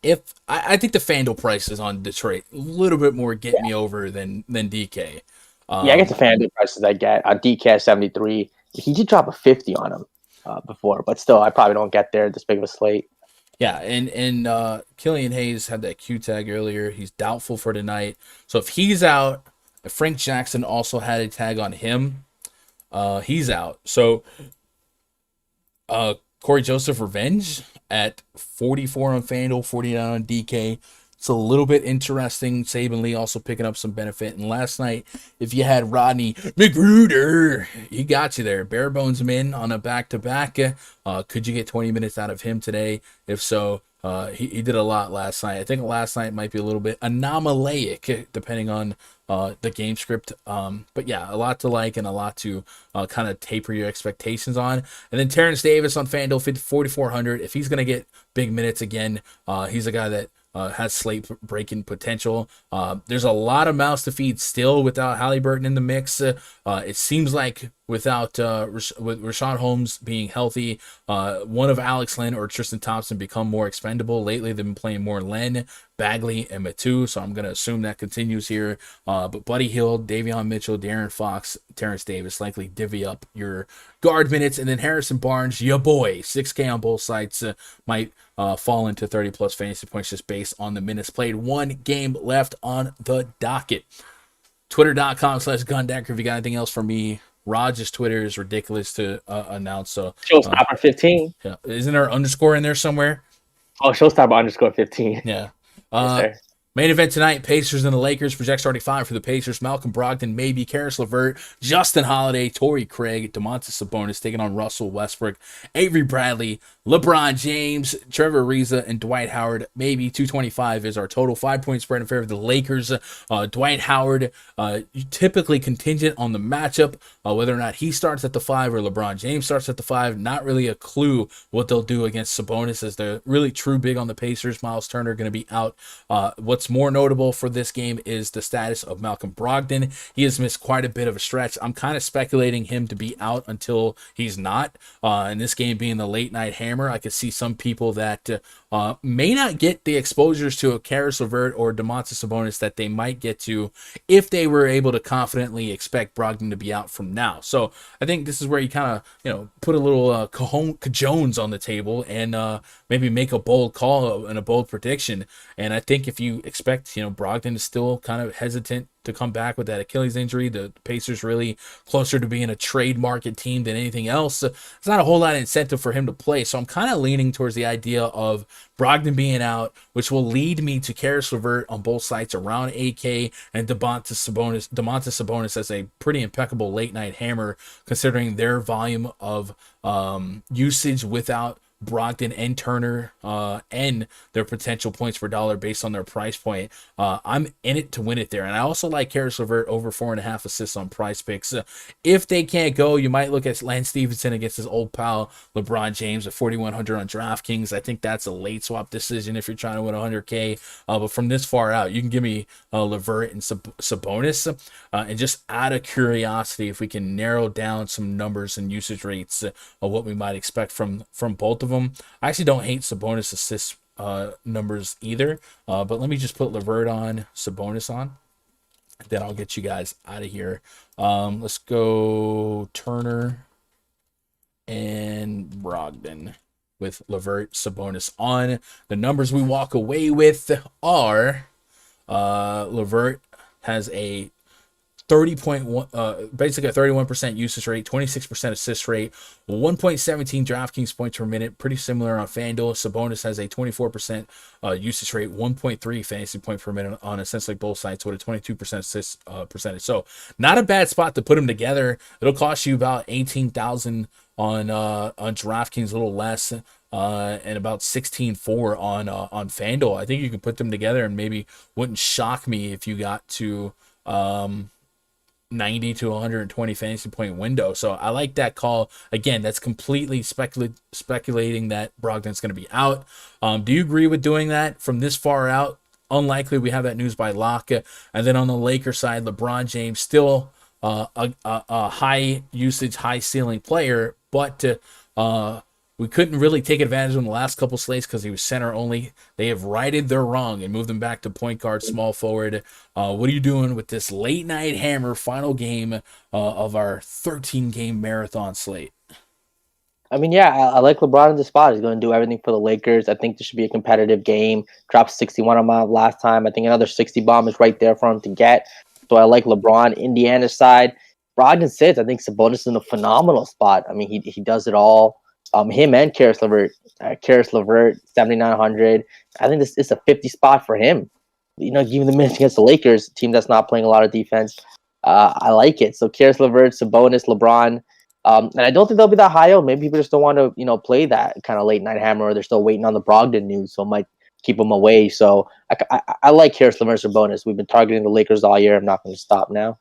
If I think the Fanduel prices on Detroit a little bit more get me over than DK. I get the Fanduel prices I get on DK at 73. He did drop a 50 on him before, but still, I probably don't get there this big of a slate. Yeah, and Killian Hayes had that Q tag earlier. He's doubtful for tonight. So if he's out, if Frank Jackson also had a tag on him, he's out. So Corey Joseph Revenge at 44 on FanDuel, 49 on DK. It's a little bit interesting. Saban Lee also picking up some benefit. And last night, if you had Rodney McGruder, he got you there. Bare bones min on a back-to-back. Could you get 20 minutes out of him today? If so, he did a lot last night. I think last night might be a little bit anomalaic, depending on the game script. But yeah, a lot to like and a lot to kind of taper your expectations on. And then Terrence Davis on FanDuel, 4,400. If he's going to get big minutes again, he's a guy that has slate breaking potential. There's a lot of mouths to feed still without Halliburton in the mix. It seems like with Rashawn Holmes being healthy, one of Alex Len or Tristan Thompson become more expendable. Lately, they've been playing more Len, Bagley, and Matu, so I'm going to assume that continues here. But Buddy Hield, Davion Mitchell, De'Aaron Fox, Terrence Davis likely divvy up your guard minutes. And then Harrison Barnes, ya boy, 6K on both sides, might fall into 30-plus fantasy points just based on the minutes played. One game left on the docket. Twitter.com/Gundecker. If you got anything else for me, Raj's Twitter is ridiculous to announce. So Showstopper 15. Yeah, isn't there an underscore in there somewhere? Oh, Showstopper _15. Yeah. Yes, Main event tonight, Pacers and the Lakers. Project starting 5 for the Pacers. Malcolm Brogdon, maybe. Karis LeVert, Justin Holiday, Torrey Craig, Domantas Sabonis taking on Russell Westbrook, Avery Bradley, LeBron James, Trevor Ariza, and Dwight Howard. Maybe 225 is our total. 5-point spread in favor of the Lakers. Dwight Howard, typically contingent on the matchup, whether or not he starts at the 5 or LeBron James starts at the 5. Not really a clue what they'll do against Sabonis, as they're really true big on the Pacers. Miles Turner going to be out. What's what's more notable for this game is the status of Malcolm Brogdon. He has missed quite a bit of a stretch. I'm kind of speculating him to be out until he's not. And this game being the late night hammer, I could see some people that may not get the exposures to a Caris LeVert or Domantas Sabonis that they might get to if they were able to confidently expect Brogdon to be out from now. So I think this is where you kind of, put a little cajones on the table and maybe make a bold call and a bold prediction. And I think if you expect, Brogdon is still kind of hesitant to come back with that Achilles injury, the Pacers really closer to being a trade market team than anything else. There's not a whole lot of incentive for him to play. So I'm kind of leaning towards the idea of Brogdon being out, which will lead me to Caris LeVert on both sides around AK and Domantas Sabonis as a pretty impeccable late night hammer, considering their volume of usage without Brogdon and Turner and their potential points per dollar based on their price point. I'm in it to win it there. And I also like Caris LeVert over 4.5 assists on PrizePicks. If they can't go, you might look at Lance Stevenson against his old pal LeBron James at 4,100 on DraftKings. I think that's a late swap decision if you're trying to win 100K. But from this far out, you can give me LeVert and Sabonis. And just out of curiosity, if we can narrow down some numbers and usage rates of what we might expect from both of them. I actually don't hate Sabonis assist numbers either, but let me just put LeVert on, Sabonis on, then I'll get you guys out of here. Let's go Turner and Brogdon with LeVert, Sabonis on. The numbers we walk away with are LeVert has a 30.1, basically a 31% usage rate, 26% assist rate, 1.17 DraftKings points per minute, pretty similar on Fanduel. Sabonis has a 24% usage rate, 1.3 fantasy point per minute on essentially both sides with a 22% assist percentage. So not a bad spot to put them together. It'll cost you about 18,000 on DraftKings, a little less. And about 16.4 on Fanduel. I think you can put them together, and maybe wouldn't shock me if you got to 90 to 120 fantasy point window. So I like that call. Again, that's completely speculating that Brogdon's going to be out. Do you agree with doing that from this far out? Unlikely we have that news by lock. And then on the Lakers side, LeBron James still a high usage, high ceiling player, but we couldn't really take advantage of him the last couple slates because he was center only. They have righted their wrong and moved him back to point guard, small forward. What are you doing with this late night hammer final game of our 13-game marathon slate? I mean, yeah, I like LeBron in the spot. He's going to do everything for the Lakers. I think this should be a competitive game. Dropped 61 on him last time. I think another 60 bomb is right there for him to get. So I like LeBron. Indiana's side, Brogdon sits. I think Sabonis is in a phenomenal spot. I mean, he does it all. Him and Caris LeVert. 7,900. I think this is a 50 spot for him. Given the minutes against the Lakers, a team that's not playing a lot of defense, I like it. So Caris LeVert, Sabonis, LeBron, and I don't think they'll be that high out. Maybe people just don't want to, play that kind of late night hammer, or they're still waiting on the Brogdon news, so it might keep them away. So I like Caris LeVert, Sabonis. We've been targeting the Lakers all year. I'm not going to stop now.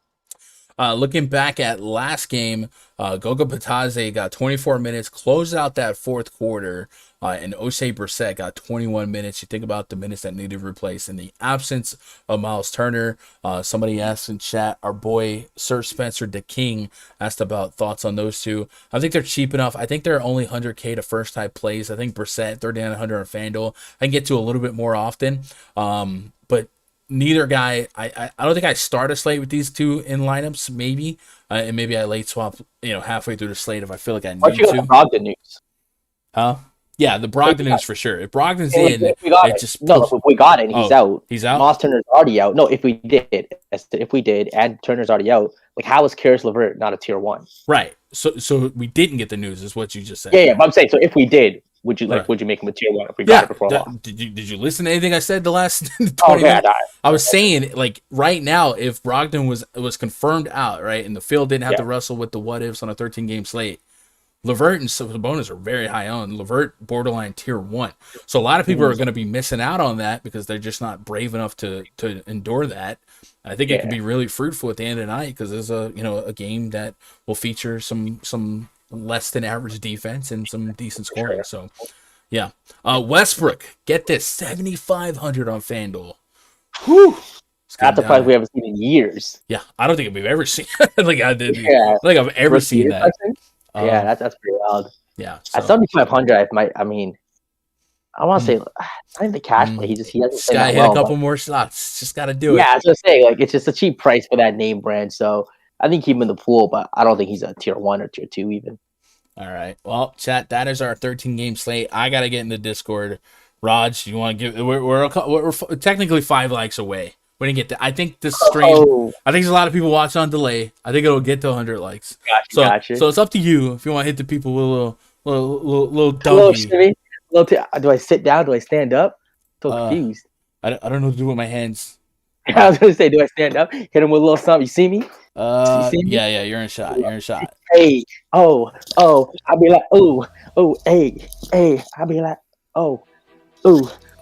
Looking back at last game, Goga Bitadze got 24 minutes, closed out that fourth quarter, and Oshae Brissett got 21 minutes. You think about the minutes that needed replaced in the absence of Miles Turner. Somebody asked in chat, our boy Sir Spencer DeKing asked about thoughts on those two. I think they're cheap enough. I think they're only 100K to first type plays. I think Brissett, 3,900 on FanDuel. I can get to a little bit more often, but neither guy, I don't think I start a slate with these two in lineups, maybe. And maybe I late swap, halfway through the slate if I feel like I need Why don't you to. got the Brogdon news? Huh? Yeah, the Brogdon news for sure. If Brogdon's If in, we got it. just No, if we got it, he's out. He's out? Miles Turner's already out. No, if we did, and Turner's already out, like how is Caris LeVert not a tier 1? Right. So we didn't get the news, is what you just said. Yeah. But I'm saying, so if we did, would you make him a tier 1 if we got it before long? Did you listen to anything I said the last 20 minutes? I was saying, like, right now, if Brogdon was confirmed out, right, and the field didn't have to wrestle with the what ifs on a 13-game slate, LeVert and Sabonis are very high on. LeVert, borderline tier 1. So a lot of people are going to be missing out on that because they're just not brave enough to endure that. I think it could be really fruitful at the end of the night because there's a game that will feature some less than average defense and some decent scoring. So, yeah. Westbrook, get this, 7,500 on FanDuel. Whew. It's That's a getting price down. we haven't seen in years. Yeah, I don't think we've ever seen. like I did. Yeah. I don't think I've ever Rookie seen year that. touchdown? Yeah, that's pretty wild. Yeah. At So, 7,500, I want to say, not even the cash play. He hasn't this played guy that hit well. a couple more shots. Just got to do Yeah, it. I was gonna say, like, it's just a cheap price for that name brand. So I think keep him in the pool, but I don't think he's a tier 1 or tier 2 even. All right. Well, chat. That is our 13 game slate. I gotta get in the Discord. Raj, you want to give? We're technically 5 likes away. We didn't get that. I think this stream. Oh, I think there's a lot of people watching on delay. I think it'll get to 100 likes. gotcha. So it's up to you if you want to hit the people with a little Hello, doggy. Shimmy. Do I sit down? Do I stand up? So confused. I don't know what to do with my hands. I was gonna say, do I stand up? Hit him with a little something. You see me? You see me? Yeah. You're in shot. Hey, I'll be like, hey. I'll be like,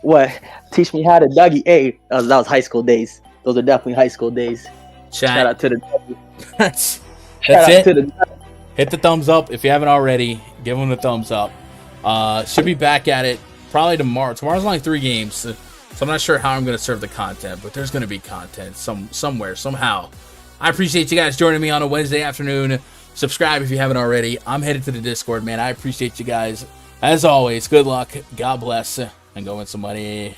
what? Teach me how to Dougie. Hey, that was high school days. Those are definitely high school days. Chat. Shout out to the Dougie. That's Shout it. out to the Dougie. Hit the thumbs up if you haven't already. Give them the thumbs up. Should be back at it probably tomorrow. Tomorrow's only 3 games, so I'm not sure how I'm going to serve the content, but there's going to be content somewhere, somehow. I appreciate you guys joining me on a Wednesday afternoon. Subscribe if you haven't already. I'm headed to the Discord, man. I appreciate you guys. As always, good luck. God bless. And go win some money.